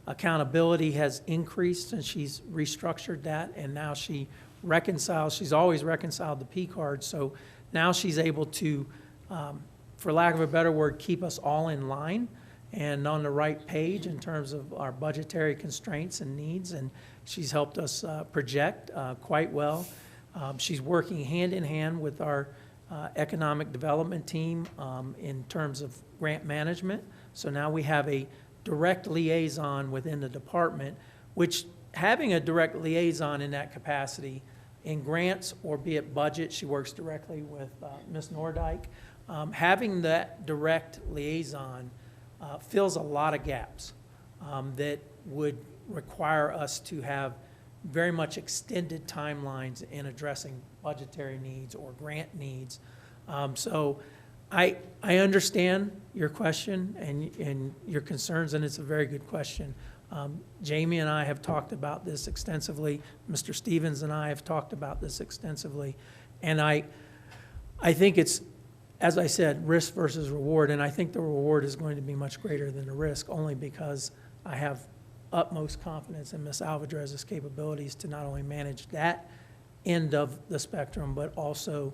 accountability has increased, and she's restructured that, and now she reconciles. She's always reconciled the P card, so now she's able to, for lack of a better word, keep us all in line and on the right page in terms of our budgetary constraints and needs, and she's helped us project quite well. She's working hand in hand with our economic development team in terms of grant management. So now we have a direct liaison within the department, which having a direct liaison in that capacity in grants or be it budget, she works directly with Ms. Nordyke. Having that direct liaison fills a lot of gaps that would require us to have very much extended timelines in addressing budgetary needs or grant needs. So I understand your question and your concerns, and it's a very good question. Jamie and I have talked about this extensively. Mr. Stevens and I have talked about this extensively. And I think it's, as I said, risk versus reward, and I think the reward is going to be much greater than the risk, only because I have utmost confidence in Ms. Alvarez's capabilities to not only manage that end of the spectrum, but also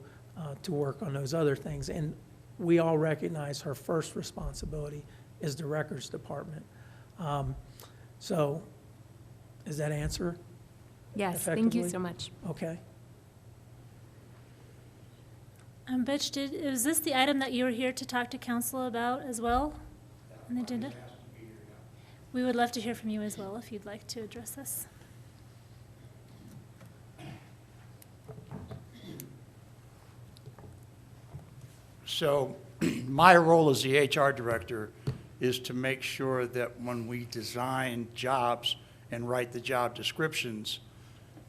to work on those other things. And we all recognize her first responsibility is the records department. So, does that answer? Yes, thank you Effectively? so much. Okay. Butch, is this the item that you were here to talk to council about as well? On the agenda? We would love to hear from you as well if you'd like to address this. So my role as the HR director is to make sure that when we design jobs and write the job descriptions,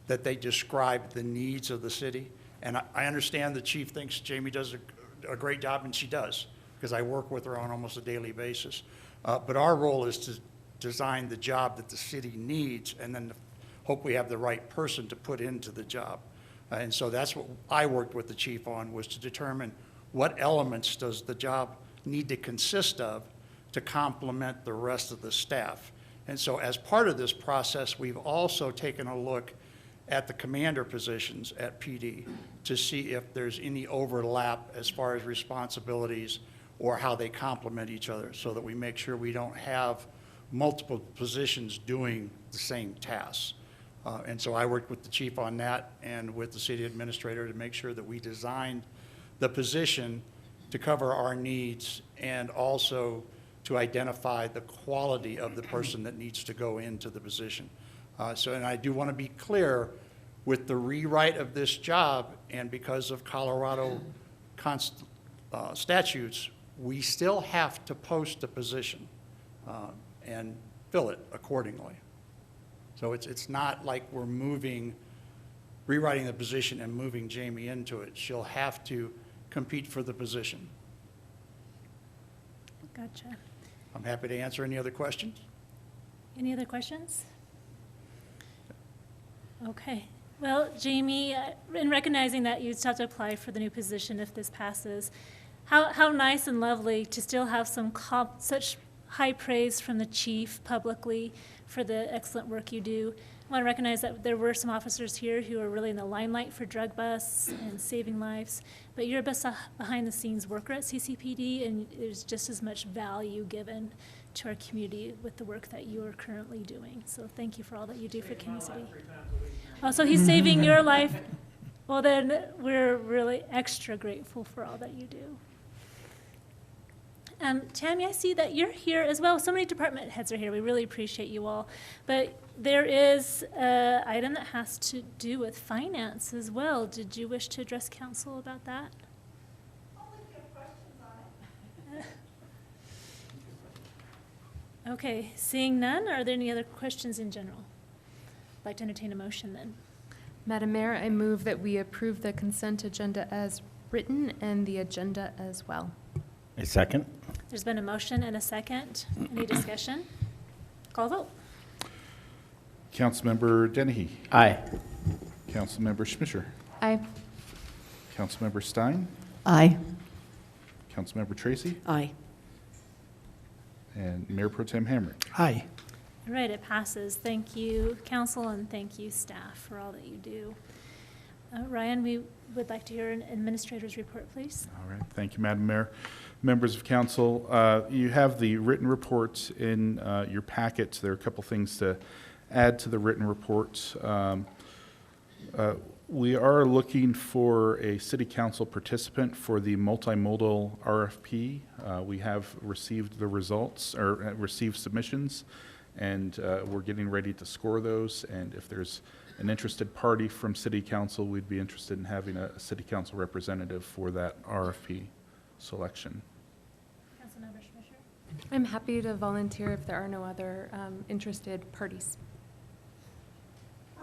that they describe the needs of the city. And I understand the chief thinks Jamie does a great job, and she does, because I work with her on almost a daily basis. But our role is to design the job that the city needs, and then hope we have the right person to put into the job. And so that's what I worked with the chief on, was to determine what elements does the job need to consist of to complement the rest of the staff. And so as part of this process, we've also taken a look at the commander positions at PD to see if there's any overlap as far as responsibilities or how they complement each other, so that we make sure we don't have multiple positions doing the same tasks. And so I worked with the chief on that and with the city administrator to make sure that we designed the position to cover our needs and also to identify the quality of the person that needs to go into the position. And I do want to be clear, with the rewrite of this job, and because of Colorado statutes, we still have to post a position and fill it accordingly. So it's not like we're rewriting the position and moving Jamie into it. She'll have to compete for the position. Gotcha. I'm happy to answer any other questions. Any other questions? Okay. Well, Jamie, in recognizing that you still have to apply for the new position if this passes, how nice and lovely to still have such high praise from the chief publicly for the excellent work you do. I want to recognize that there were some officers here who are really in the limelight for drug busts and saving lives, but you're a behind-the-scenes worker at CCPD, and there's just as much value given to our community with the work that you are currently doing. So thank you for all that you do for Canyon City. Also, he's saving your life. Well, then we're really extra grateful for all that you do. Tammy, I see that you're here as well. So many department heads are here. We really appreciate you all. But there is an item that has to do with finance as well. Did you wish to address council about that? Okay, seeing none, are there any other questions in general? I'd like to entertain a motion then. Madam Mayor, I move that we approve the consent agenda as written and the agenda as well. A second. There's been a motion and a second. Any discussion? Call a vote. Councilmember Dennehy. Aye. Councilmember Schmischer. Aye. Councilmember Stein. Aye. Councilmember Tracy. Aye. And Mayor Pro Tem Hamrick. Aye. All right, it passes. Thank you, council, and thank you, staff, for all that you do. Ryan, we would like to hear an administrator's report, please. All right, thank you, Madam Mayor. Members of council, you have the written reports in your packets. There are a couple things to add to the written reports. We are looking for a city council participant for the multimodal RFP. We have received the results, or received submissions, and we're getting ready to score those. And if there's an interested party from city council, we'd be interested in having a city council representative for that RFP selection. Councilmember Schmischer? I'm happy to volunteer if there are no other interested parties.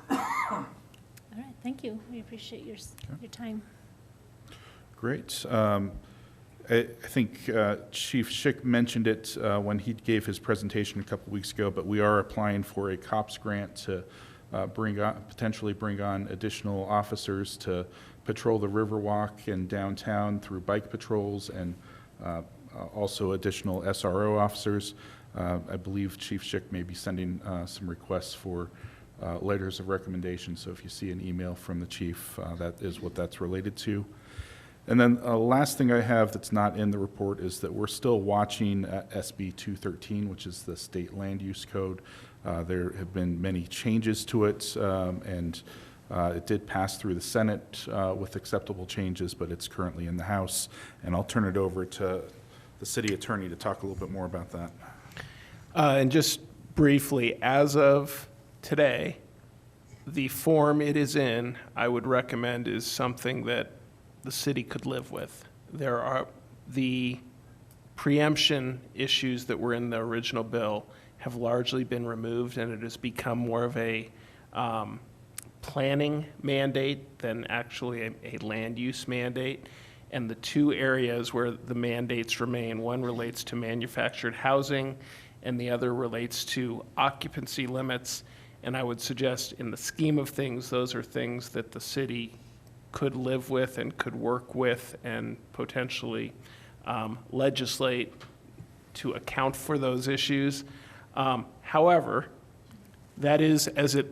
All right, thank you. We appreciate your time. Great. I think Chief Schick mentioned it when he gave his presentation a couple weeks ago, but we are applying for a COPS grant to potentially bring on additional officers to patrol the Riverwalk and downtown through bike patrols, and also additional SRO officers. I believe Chief Schick may be sending some requests for letters of recommendation, so if you see an email from the chief, that is what that's related to. And then last thing I have that's not in the report is that we're still watching SB 213, which is the state land use code. There have been many changes to it, and it did pass through the Senate with acceptable changes, but it's currently in the House. And I'll turn it over to the city attorney to talk a little bit more about that. And just briefly, as of today, the form it is in, I would recommend is something that the city could live with. There are the preemption issues that were in the original bill have largely been removed, and it has become more of a planning mandate than actually a land use mandate. And the two areas where the mandates remain, one relates to manufactured housing, and the other relates to occupancy limits. And I would suggest, in the scheme of things, those are things that the city could live with and could work with and potentially legislate to account for those issues. However, that is as it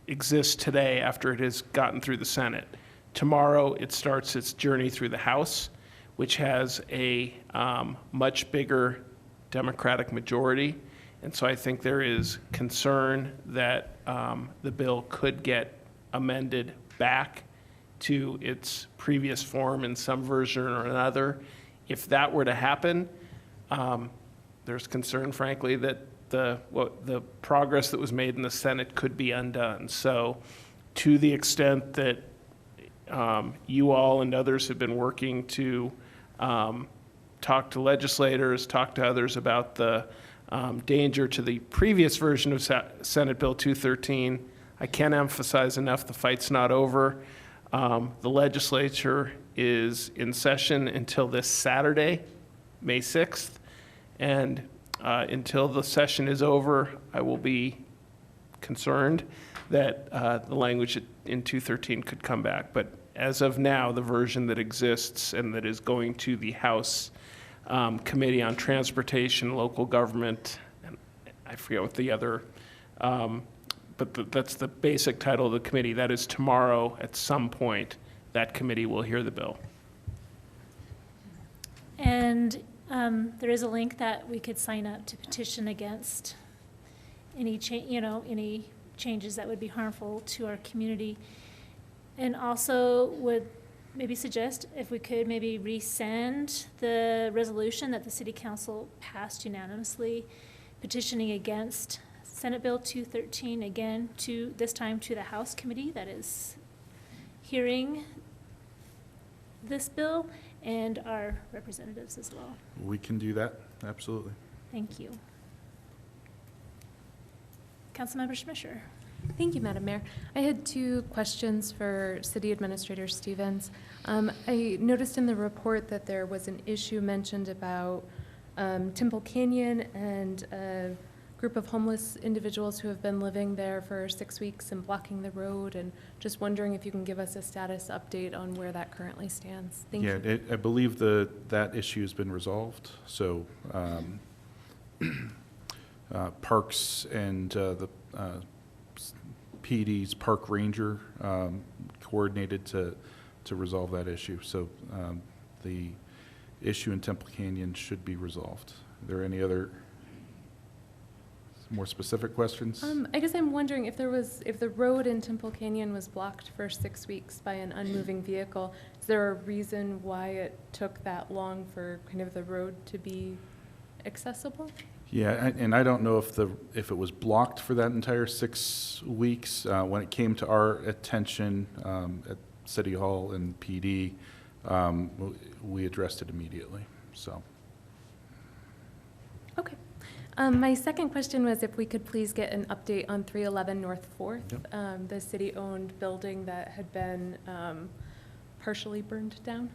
exists today after it has gotten through the Senate. Tomorrow, it starts its journey through the House, which has a much bigger Democratic majority. And so I think there is concern that the bill could get amended back to its previous form in some version or another. If that were to happen, there's concern, frankly, that the progress that was made in the Senate could be undone. So to the extent that you all and others have been working to talk to legislators, talk to others about the danger to the previous version of Senate Bill 213, I can't emphasize enough the fight's not over. The legislature is in session until this Saturday, May 6th, and until the session is over, I will be concerned that the language in 213 could come back. But as of now, the version that exists and that is going to the House Committee on Transportation, Local Government, and I forget what the other, but that's the basic title of the committee. That is tomorrow at some point, that committee will hear the bill. And there is a link that we could sign up to petition against any any changes that would be harmful to our community. And also would maybe suggest if we could maybe resend the resolution that the City Council passed unanimously petitioning against Senate Bill 213 again this time to the House Committee that is hearing this bill and our representatives as well. We can do that, absolutely. Thank you. Councilmember Schmischer. Thank you, Madam Mayor. I had two questions for City Administrator Stevens. I noticed in the report that there was an issue mentioned about Temple Canyon and a group of homeless individuals who have been living there for 6 weeks and blocking the road, and just wondering if you can give us a status update on where that currently stands. Thank you. Yeah, I believe that issue has been resolved. So Parks and the PD's park ranger coordinated to resolve that issue. So the issue in Temple Canyon should be resolved. Are there any other more specific questions? I guess I'm wondering if the road in Temple Canyon was blocked for 6 weeks by an unmoving vehicle, is there a reason why it took that long for kind of the road to be accessible? Yeah, and I don't know if it was blocked for that entire 6 weeks. When it came to our attention at City Hall and PD, we addressed it immediately. So. Okay. My second question was if we could please get an update on 311 North 4th, Yep. the city-owned building that had been partially burned down.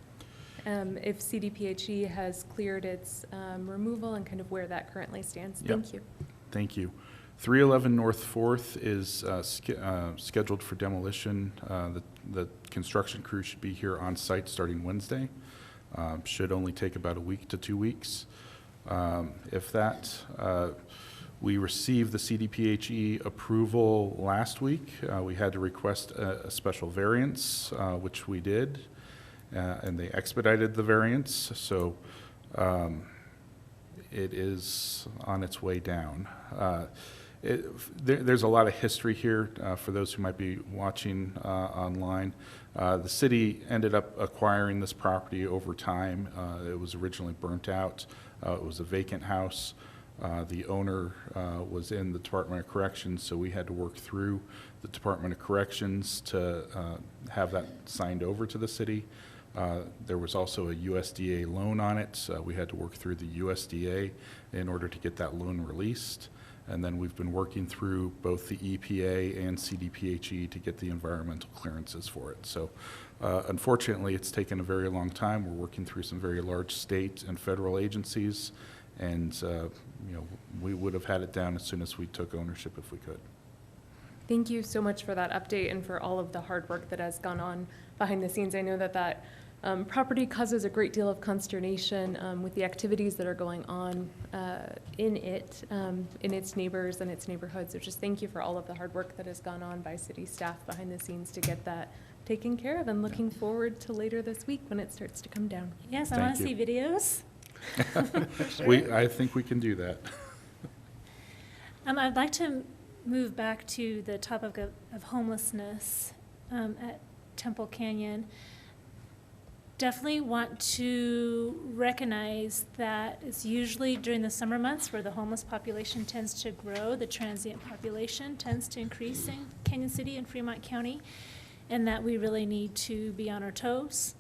If CDPHE has cleared its removal and kind of where that currently stands. Yep. Thank you. Thank you. 311 North 4th is scheduled for demolition. The construction crew should be here on site starting Wednesday. Should only take about a week to 2 weeks. If that, we received the CDPHE approval last week. We had to request a special variance, which we did. and they expedited the variance, so it is on its way down. There's a lot of history here for those who might be watching online. The city ended up acquiring this property over time. It was originally burnt out. It was a vacant house. The owner was in the Department of Corrections, so we had to work through the Department of Corrections to have that signed over to the city. There was also a USDA loan on it. We had to work through the USDA in order to get that loan released. And then we've been working through both the EPA and CDPHE to get the environmental clearances for it. So unfortunately, it's taken a very long time. We're working through some very large state and federal agencies, and we would have had it down as soon as we took ownership if we could. Thank you so much for that update and for all of the hard work that has gone on behind the scenes. I know that property causes a great deal of consternation with the activities that are going on in its neighbors and its neighborhoods. So just thank you for all of the hard work that has gone on by city staff behind the scenes to get that taken care of, and looking forward to later this week when it starts to come down. Yes, I want to see videos. Sure. I think we can do that. I'd like to move back to the topic of homelessness at Temple Canyon. Definitely want to recognize that it's usually during the summer months where the homeless population tends to grow, the transient population tends to increase in Canyon City and Fremont County, and that we really need to be on our toes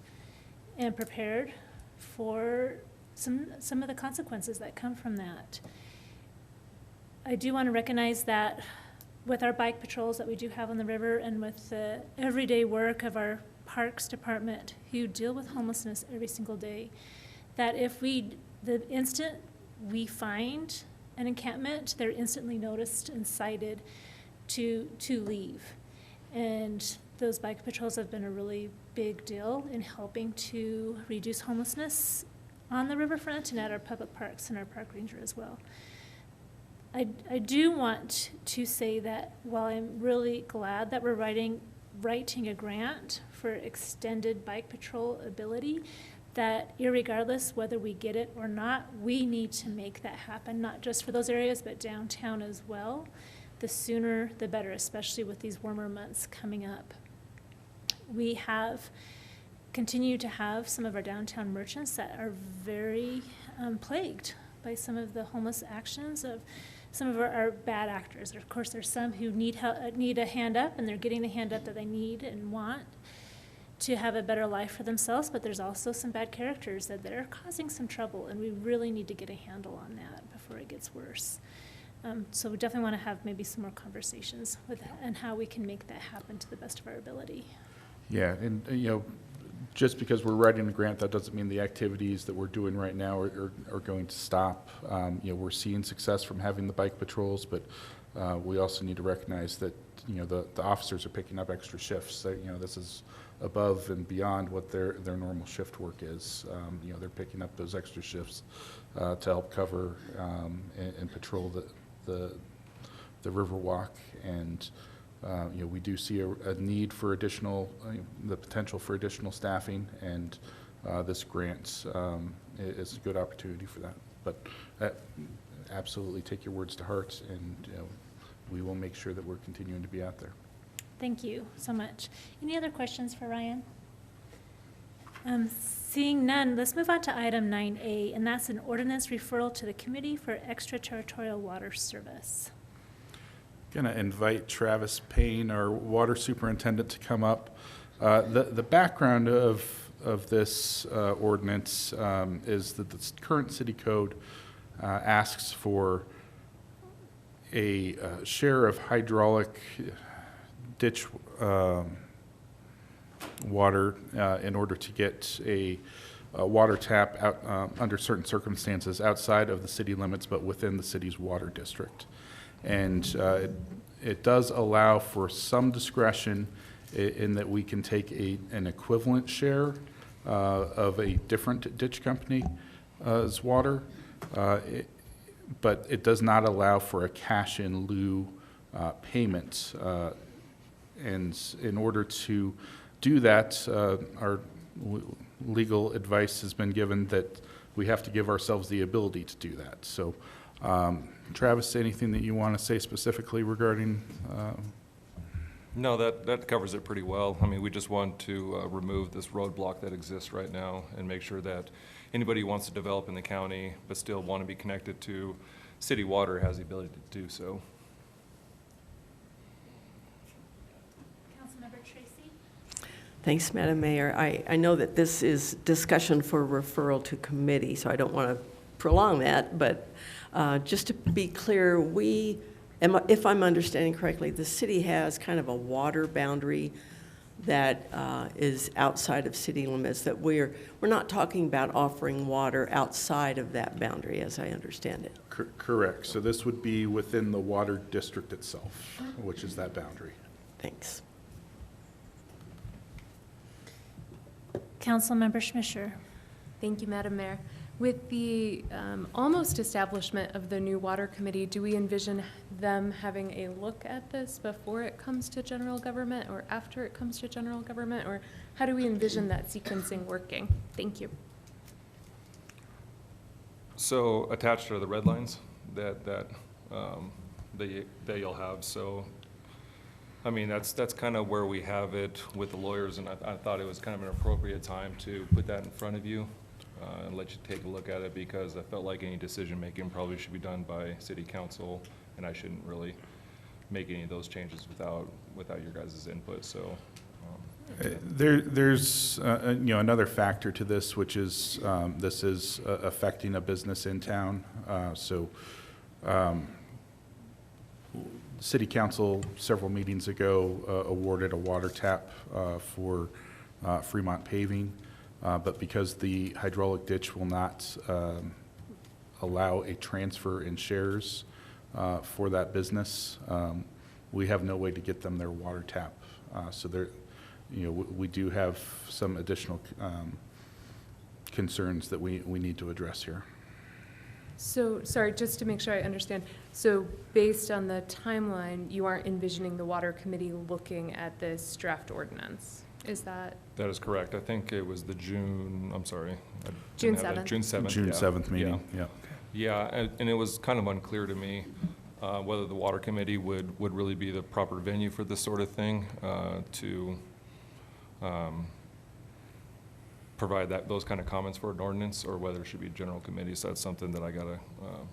and prepared for some of the consequences that come from that. I do want to recognize that with our bike patrols that we do have on the river, and with the everyday work of our Parks Department who deal with homelessness every single day, that the instant we find an encampment, they're instantly noticed and cited to leave. And those bike patrols have been a really big deal in helping to reduce homelessness on the riverfront and at our public parks and our park ranger as well. I do want to say that while I'm really glad that we're writing a grant for extended bike patrol ability, that irregardless whether we get it or not, we need to make that happen, not just for those areas, but downtown as well. The sooner, the better, especially with these warmer months coming up. We have continued to have some of our downtown merchants that are very plagued by some of the homeless actions of some of our bad actors. Of course, there's some who need a hand up, and they're getting the hand up that they need and want to have a better life for themselves, but there's also some bad characters that are causing some trouble, and we really need to get a handle on that before it gets worse. So we definitely want to have maybe some more conversations with that and how we can make that happen to the best of our ability. Yeah, and just because we're writing a grant, that doesn't mean the activities that we're doing right now are going to stop. We're seeing success from having the bike patrols, but we also need to recognize that the officers are picking up extra shifts. This is above and beyond what their normal shift work is. They're picking up those extra shifts to help cover and patrol the Riverwalk, and we do see a need for the potential for additional staffing, and this grant is a good opportunity for that. But absolutely take your words to heart, and we will make sure that we're continuing to be out there. Thank you so much. Any other questions for Ryan? Seeing none, let's move on to item 9A, and that's an ordinance referral to the Committee for Extraterritorial Water Service. Going to invite Travis Payne, our water superintendent, to come up. The background of this ordinance is that the current city code asks for a share of hydraulic ditch water in order to get a water tap out under certain circumstances outside of the city limits, but within the city's water district. And it does allow for some discretion in that we can take an equivalent share of a different ditch company's water, but it does not allow for a cash in lieu payment. And in order to do that, our legal advice has been given that we have to give ourselves the ability to do that. So, Travis, anything that you want to say specifically regarding? No, that covers it pretty well. I mean, we just want to remove this roadblock that exists right now and make sure that anybody who wants to develop in the county but still want to be connected to city water has the ability to do so. Councilmember Tracy? Thanks, Madam Mayor. I know that this is discussion for referral to committee, so I don't want to prolong that, but just to be clear, if I'm understanding correctly, the city has kind of a water boundary that is outside of city limits, that we're not talking about offering water outside of that boundary, as I understand it. Correct. So this would be within the water district itself, which is that boundary. Thanks. Councilmember Schmischer? Thank you, Madam Mayor. With the almost establishment of the new water committee, do we envision them having a look at this before it comes to general government or after it comes to general government? Or how do we envision that sequencing working? Thank you. So attached are the red lines that you'll have. So, I mean, that's kind of where we have it with the lawyers, and I thought it was kind of an appropriate time to put that in front of you. And let you take a look at it, because I felt like any decision-making probably should be done by city council, and I shouldn't really make any of those changes without your guys' input, so. There's another factor to this, which is this is affecting a business in town. City council several meetings ago awarded a water tap for Fremont Paving. But because the hydraulic ditch will not allow a transfer in shares for that business, we have no way to get them their water tap. So there, we do have some additional concerns that we need to address here. So, sorry, just to make sure I understand. So based on the timeline, you aren't envisioning the water committee looking at this draft ordinance? Is that? That is correct. I think it was the June 7th. June 7th. June 7th. June 7th meeting, yeah. Yeah, and it was kind of unclear to me whether the water committee would really be the proper venue for this sort of thing to provide those kind of comments for an ordinance, or whether it should be a general committee. So that's something that I got to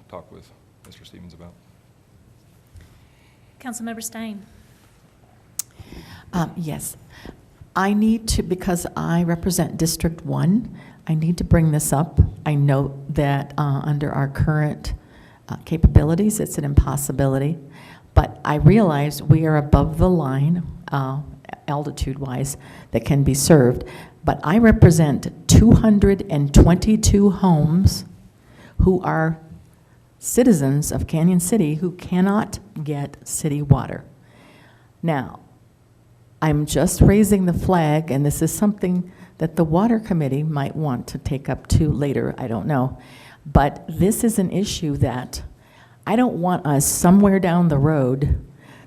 talk with Mr. Stevens about. Councilmember Stein? Yes. I need to, because I represent District 1, I need to bring this up. I know that under our current capabilities, it's an impossibility, but I realize we are above the line, altitude-wise, that can be served. But I represent 222 homes who are citizens of Canyon City who cannot get city water. Now, I'm just raising the flag, and this is something that the Water Committee might want to take up too later, I don't know. But this is an issue that I don't want us somewhere down the road,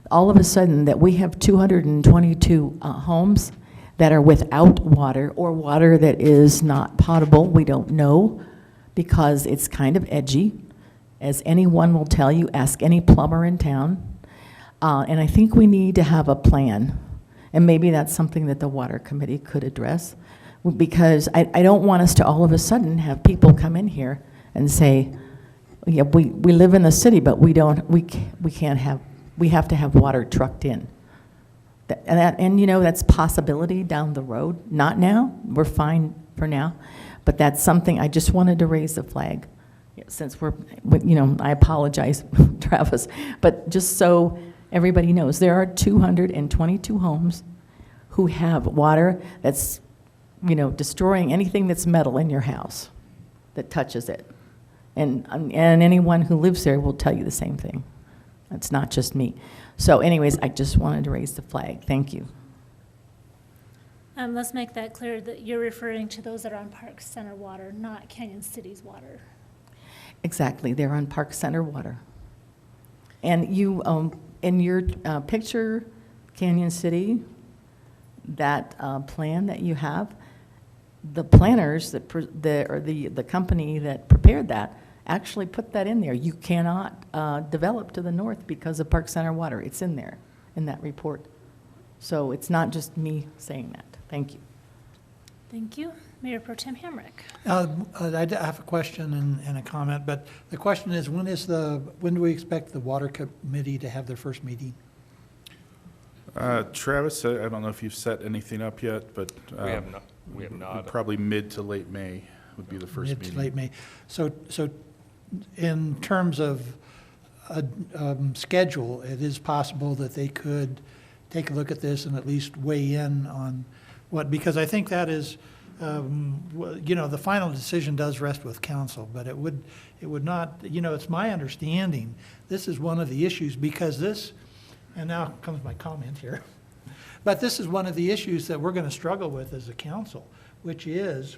all of a sudden, that we have 222 homes that are without water, or water that is not potable. We don't know, because it's kind of edgy. As anyone will tell you, ask any plumber in town. And I think we need to have a plan. And maybe that's something that the Water Committee could address, because I don't want us to all of a sudden have people come in here and say, yeah, we live in the city, but we have to have water trucked in. That's possibility down the road. Not now, we're fine for now, but that's something I just wanted to raise the flag. Since I apologize, Travis, but just so everybody knows, there are 222 homes who have water that's, destroying anything that's metal in your house that touches it. And anyone who lives there will tell you the same thing. It's not just me. So anyways, I just wanted to raise the flag. Thank you. Let's make that clear that you're referring to those that are on Park Center water, not Canyon City's water. Exactly, they're on Park Center water. And you, in your picture, Canyon City, that plan that you have, the planners or the company that prepared that actually put that in there. You cannot develop to the north because of Park Center water. It's in there, in that report. So it's not just me saying that. Thank you. Thank you. Mayor Pro Tem Hamrick. I have a question and a comment, but the question is, when do we expect the Water Committee to have their first meeting? Travis, I don't know if you've set anything up yet, but We have not. Probably mid to late May would be the first meeting. Mid to late May. So in terms of a schedule, it is possible that they could take a look at this and at least weigh in on because I think that is, the final decision does rest with council, but it would not, it's my understanding, this is one of the issues because this, and now comes my comment here, but this is one of the issues that we're going to struggle with as a council, which is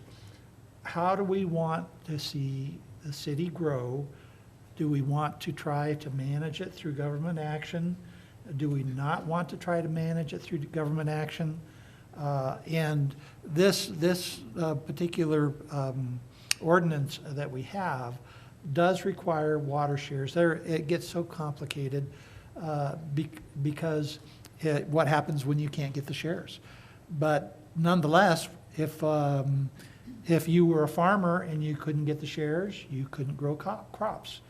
how do we want to see the city grow? Do we want to try to manage it through government action? Do we not want to try to manage it through government action? And this particular ordinance that we have does require water shares. It gets so complicated because what happens when you can't get the shares. But nonetheless, if you were a farmer and you couldn't get the shares, you couldn't grow crops.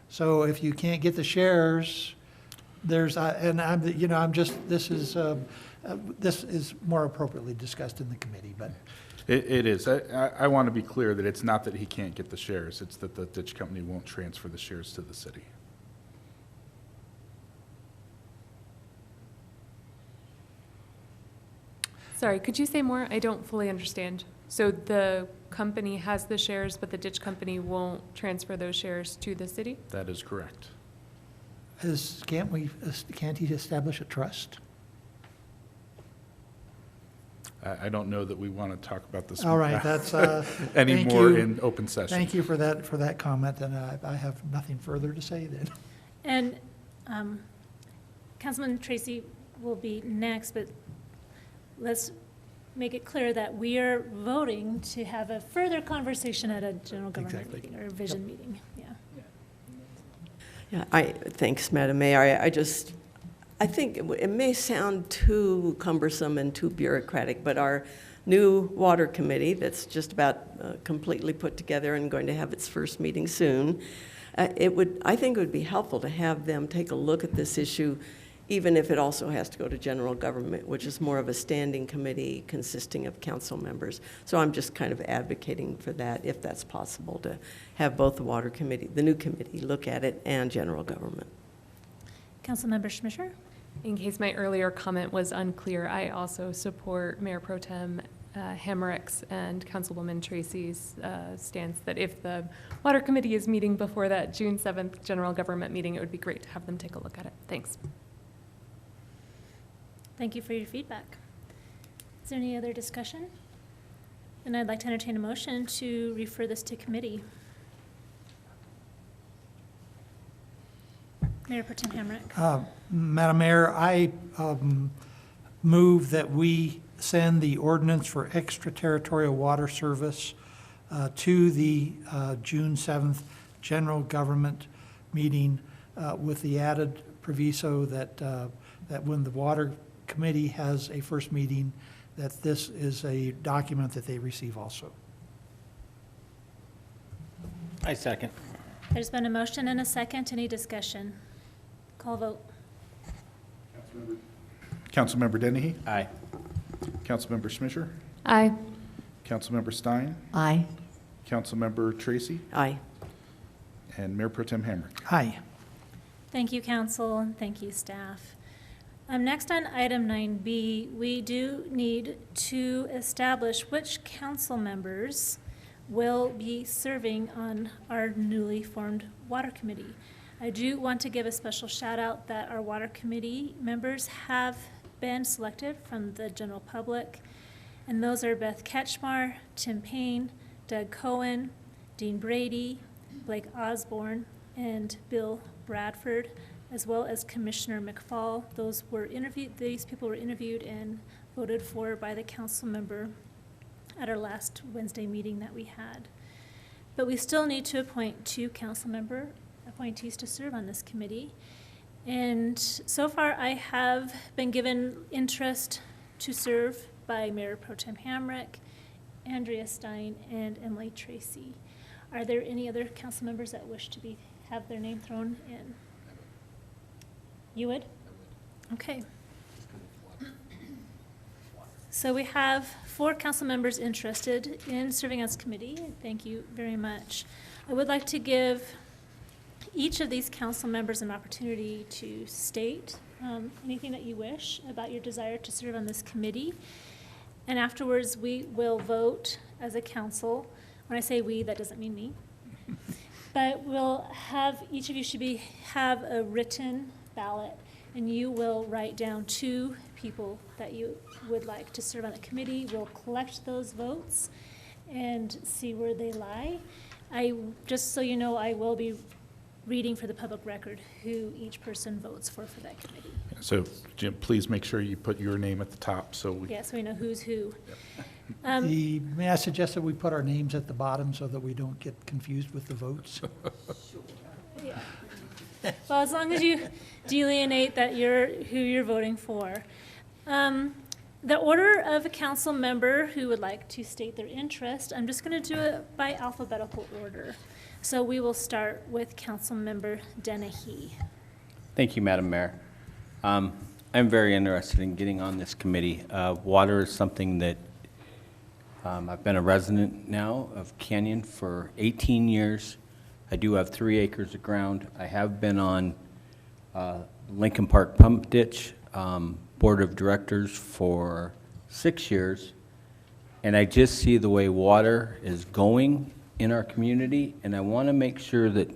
So if you can't get the shares, this is more appropriately discussed in the committee, but. It is. I want to be clear that it's not that he can't get the shares, it's that the ditch company won't transfer the shares to the city. Sorry, could you say more? I don't fully understand. So the company has the shares, but the ditch company won't transfer those shares to the city? That is correct. Can't he establish a trust? I don't know that we want to talk about this. All right, that's, anymore in open session. Thank you for that comment, and I have nothing further to say then. And Councilman Tracy will be next, but let's make it clear that we are voting to have a further conversation at a general government meeting or a vision meeting. Yeah. Yeah, thanks, Madam Mayor. I think it may sound too cumbersome and too bureaucratic, but our new water committee that's just about completely put together and going to have its first meeting soon, I think it would be helpful to have them take a look at this issue, even if it also has to go to general government, which is more of a standing committee consisting of council members. So I'm just kind of advocating for that, if that's possible, to have both the water committee, the new committee, look at it, and general government. Councilmember Schmischer? In case my earlier comment was unclear, I also support Mayor Pro Tem Hamrick's and Councilwoman Tracy's stance that if the Water Committee is meeting before that June 7th general government meeting, it would be great to have them take a look at it. Thanks. Thank you for your feedback. Is there any other discussion? Then I'd like to entertain a motion to refer this to committee. Mayor Pro Tem Hamrick. Madam Mayor, I move that we send the ordinance for extraterritorial water service to the June 7th general government meeting with the added proviso that when the water committee has a first meeting, that this is a document that they receive also. I second. There's been a motion and a second. Any discussion? Call vote. Councilmember Dennehy? Aye. Councilmember Schmischer? Aye. Councilmember Stein? Aye. Councilmember Tracy? Aye. And Mayor Pro Tem Hamrick? Aye. Thank you, council, and thank you, staff. Next on item 9B, we do need to establish which council members will be serving on our newly formed water committee. I do want to give a special shout out that our water committee members have been selected from the general public, and those are Beth Ketchmar, Tim Payne, Doug Cohen, Dean Brady, Blake Osborne, and Bill Bradford, as well as Commissioner McFall. These people were interviewed and voted for by the council member at our last Wednesday meeting that we had. But we still need to appoint 2 council member appointees to serve on this committee. And so far, I have been given interest to serve by Mayor Pro Tem Hamrick, Andrea Stein, and Emily Tracy. Are there any other council members that wish to have their name thrown in? You would? Okay. So we have 4 council members interested in serving on this committee. Thank you very much. I would like to give each of these council members an opportunity to state anything that you wish about your desire to serve on this committee. And afterwards, we will vote as a council. When I say we, that doesn't mean me. But we'll have, each of you have a written ballot, and you will write down 2 people that you would like to serve on the committee. We'll collect those votes and see where they lie. Just so you know, I will be reading for the public record who each person votes for that committee. So, Jim, please make sure you put your name at the top so we. Yeah, so we know who's who. May I suggest that we put our names at the bottom so that we don't get confused with the votes? Yeah. Well, as long as you delineate that who you're voting for. The order of a council member who would like to state their interest, I'm just going to do it by alphabetical order. So we will start with Council Member Dennehy. Thank you, Madam Mayor. I'm very interested in getting on this committee. Water is something that I've been a resident now of Canyon for 18 years. I do have 3 acres of ground. I have been on Lincoln Park Pump Ditch Board of Directors for 6 years, and I just see the way water is going in our community, and I want to make sure that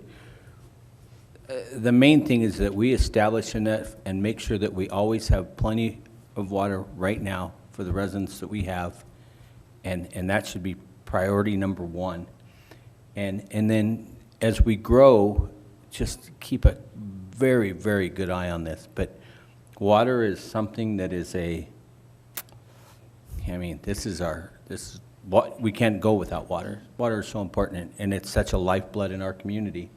the main thing is that we establish enough and make sure that we always have plenty of water right now for the residents that we have, and that should be priority number 1. And then as we grow, just keep a very, very good eye on this. But water is something that is this is what we can't go without water. Water is so important, and it's such a lifeblood in our community.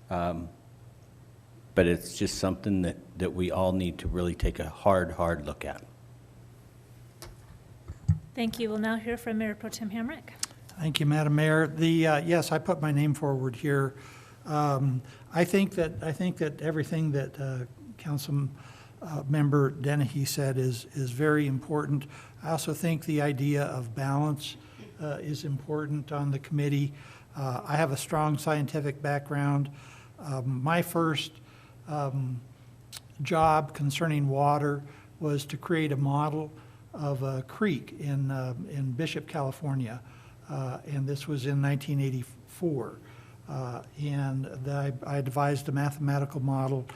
But it's just something that we all need to really take a hard look at. Thank you. We'll now hear from Mayor Pro Tem Hamrick. Thank you, Madam Mayor. Yes, I put my name forward here. I think that everything that Council Member Dennehy said is very important. I also think the idea of balance is important on the committee. I have a strong scientific background. My first job concerning water was to create a model of a creek in Bishop, California, and this was in 1984. And I devised a mathematical model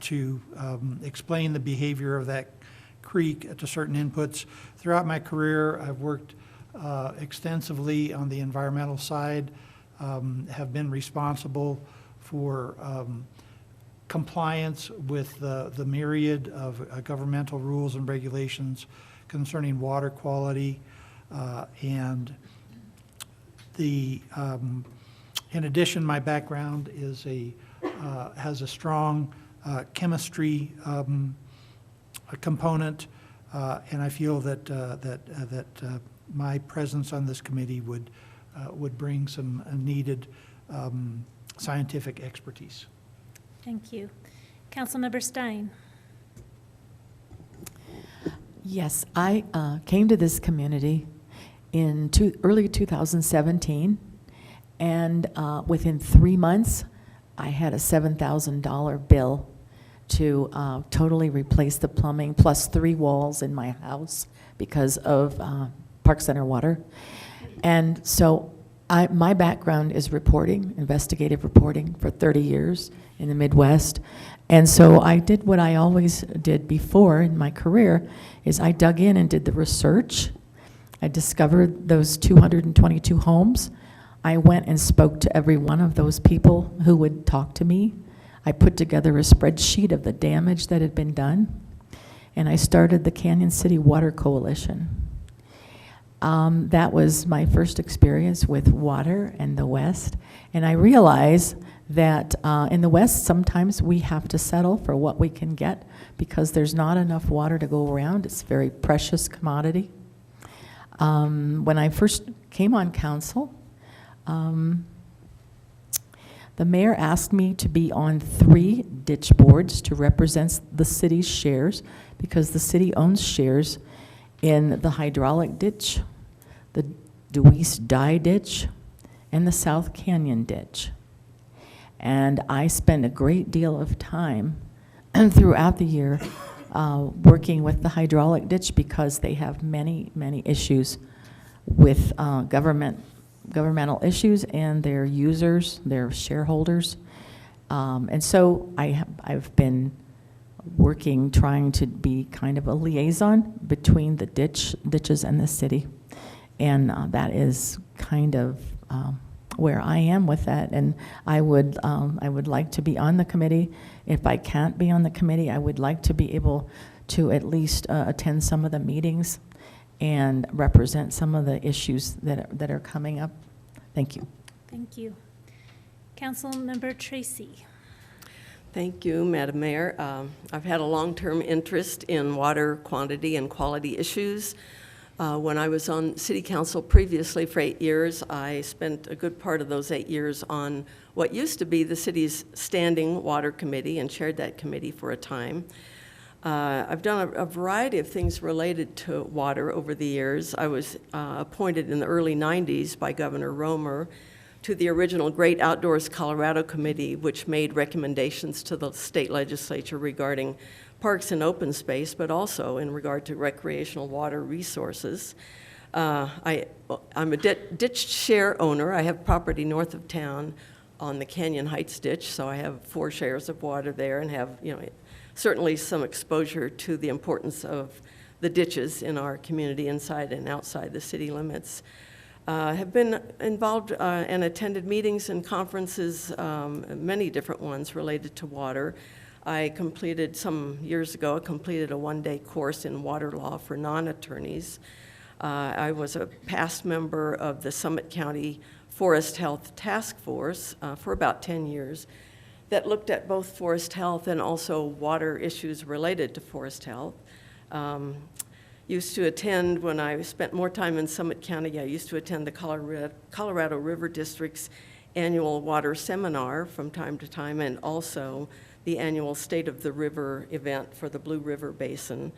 to explain the behavior of that creek to certain inputs. Throughout my career, I've worked extensively on the environmental side, have been responsible for compliance with the myriad of governmental rules and regulations concerning water quality, and in addition, my background is has a strong chemistry component, and I feel that my presence on this committee would bring some needed scientific expertise. Thank you. Councilmember Stein. Yes, I came to this community in early 2017, and within 3 months, I had a $7,000 bill to totally replace the plumbing, plus 3 walls in my house because of Park Center water. And so my background is reporting, investigative reporting for 30 years in the Midwest. And so I did what I always did before in my career, is I dug in and did the research. I discovered those 222 homes. I went and spoke to every one of those people who would talk to me. I put together a spreadsheet of the damage that had been done, and I started the Canyon City Water Coalition. That was my first experience with water in the West, and I realize that in the West, sometimes we have to settle for what we can get because there's not enough water to go around. It's a very precious commodity. When I first came on council, the mayor asked me to be on 3 ditch boards to represent the city's shares because the city owns shares in the hydraulic ditch, the Deweese Dye ditch, and the South Canyon ditch. And I spend a great deal of time throughout the year working with the hydraulic ditch because they have many, many issues with governmental issues and their users, their shareholders. And so I've been working, trying to be kind of a liaison between the ditches and the city. And that is kind of where I am with that. And I would like to be on the committee. If I can't be on the committee, I would like to be able to at least attend some of the meetings and represent some of the issues that are coming up. Thank you. Thank you. Councilmember Tracy. Thank you, Madam Mayor. I've had a long-term interest in water quantity and quality issues. When I was on City Council previously for 8 years, I spent a good part of those 8 years on what used to be the city's Standing Water Committee and chaired that committee for a time. I've done a variety of things related to water over the years. I was appointed in the early 90s by Governor Romer to the original Great Outdoors Colorado Committee, which made recommendations to the state legislature regarding parks and open space, but also in regard to recreational water resources. I'm a ditch share owner. I have property north of town on the Canyon Heights ditch, so I have 4 shares of water there and have, certainly some exposure to the importance of the ditches in our community inside and outside the city limits. Have been involved and attended meetings and conferences, many different ones related to water. I completed some years ago, a one-day course in water law for non-attorneys. I was a past member of the Summit County Forest Health Task Force for about 10 years that looked at both forest health and also water issues related to forest health. Used to attend, when I spent more time in Summit County, I used to attend the Colorado River District's annual water seminar from time to time, and also the annual State of the River event for the Blue River Basin.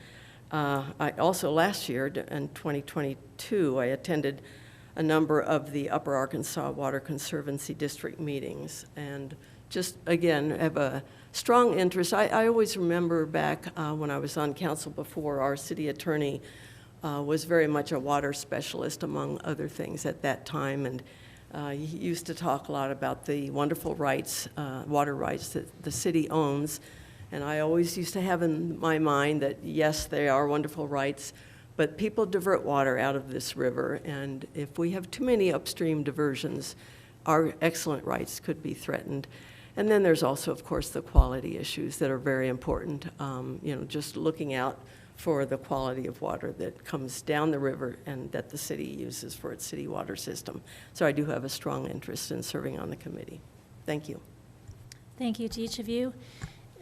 I also, last year, in 2022, I attended a number of the Upper Arkansas Water Conservancy District meetings, and just, again, have a strong interest. I always remember back when I was on council before, our city attorney was very much a water specialist, among other things, at that time, and he used to talk a lot about the wonderful rights, water rights that the city owns, and I always used to have in my mind that, yes, they are wonderful rights, but people divert water out of this river, and if we have too many upstream diversions, our excellent rights could be threatened. And then there's also, of course, the quality issues that are very important, just looking out for the quality of water that comes down the river and that the city uses for its city water system. So I do have a strong interest in serving on the committee. Thank you. Thank you to each of you.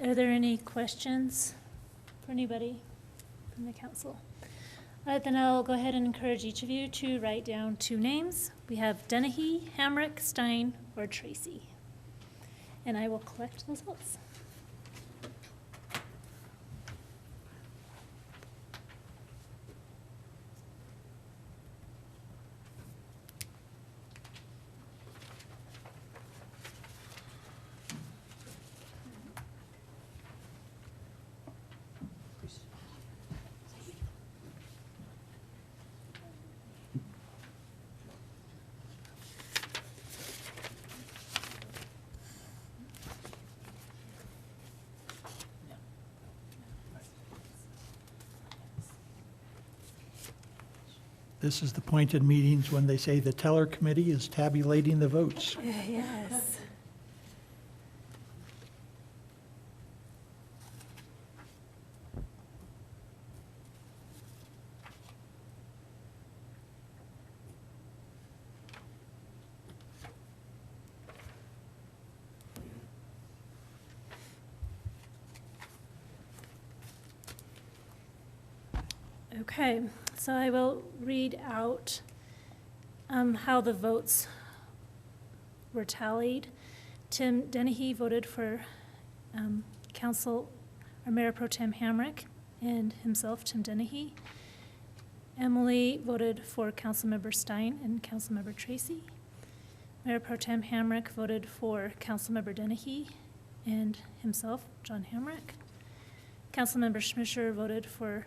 Are there any questions for anybody from the council? All right, then I'll go ahead and encourage each of you to write down 2 names. We have Dennehy, Hamrick, Stein, or Tracy. And I will collect those votes. This is the point in meetings when they say the teller committee is tabulating the votes. Yes. Okay, so I will read out how the votes were tallied. Tim Dennehy voted for Mayor Pro Tem Hamrick and himself, Tim Dennehy. Emily voted for Councilmember Stein and Councilmember Tracy. Mayor Pro Tem Hamrick voted for Councilmember Dennehy and himself, John Hamrick. Councilmember Schmischer voted for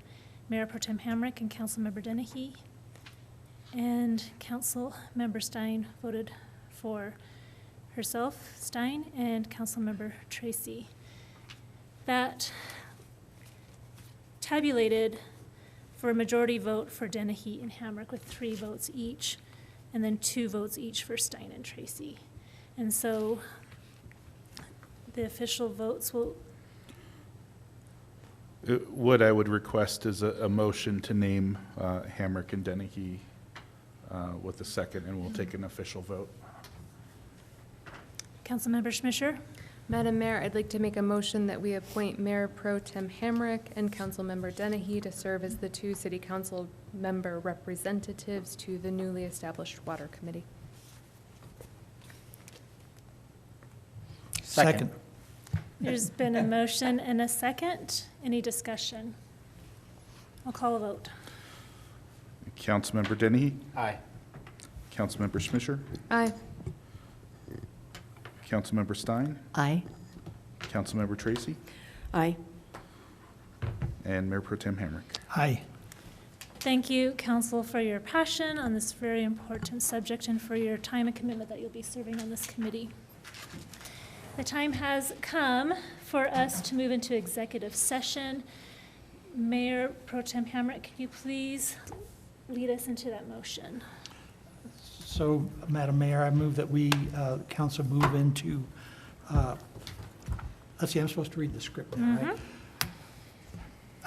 Mayor Pro Tem Hamrick and Councilmember Dennehy. And Councilmember Stein voted for herself, Stein, and Councilmember Tracy. That tabulated for a majority vote for Dennehy and Hamrick with 3 votes each, and then 2 votes each for Stein and Tracy. And so the official votes will. What I would request is a motion to name Hamrick and Dennehy with a second, and we'll take an official vote. Councilmember Schmischer? Madam Mayor, I'd like to make a motion that we appoint Mayor Pro Tem Hamrick and Councilmember Dennehy to serve as the 2 city council member representatives to the newly established Water Committee. Second. There's been a motion and a second. Any discussion? I'll call a vote. Councilmember Dennehy? Aye. Councilmember Schmischer? Aye. Councilmember Stein? Aye. Councilmember Tracy? Aye. And Mayor Pro Tem Hamrick. Aye. Thank you, council, for your passion on this very important subject and for your time and commitment that you'll be serving on this committee. The time has come for us to move into executive session. Mayor Pro Tem Hamrick, can you please lead us into that motion? So, Madam Mayor, I move that we, council, move into, let's see, I'm supposed to read the script now, right?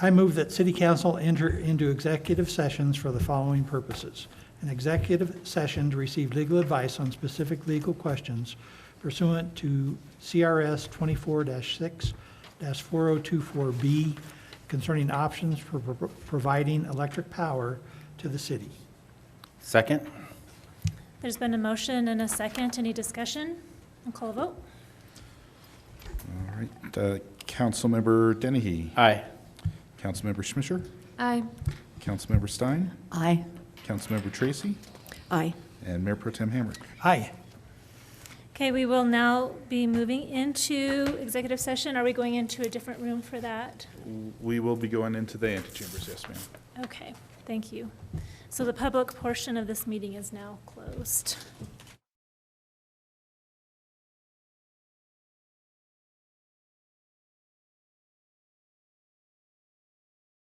I move that City Council enter into executive sessions for the following purposes. An executive session to receive legal advice on specific legal questions pursuant to CRS 24-6-4024B concerning options for providing electric power to the city. Second? There's been a motion and a second. Any discussion? I'll call a vote. All right. Councilmember Dennehy? Aye. Councilmember Schmischer? Aye. Councilmember Stein? Aye. Councilmember Tracy? Aye. And Mayor Pro Tem Hamrick. Aye. Okay, we will now be moving into executive session. Are we going into a different room for that? We will be going into the antechambers, yes, ma'am. Okay, thank you. So the public portion of this meeting is now closed.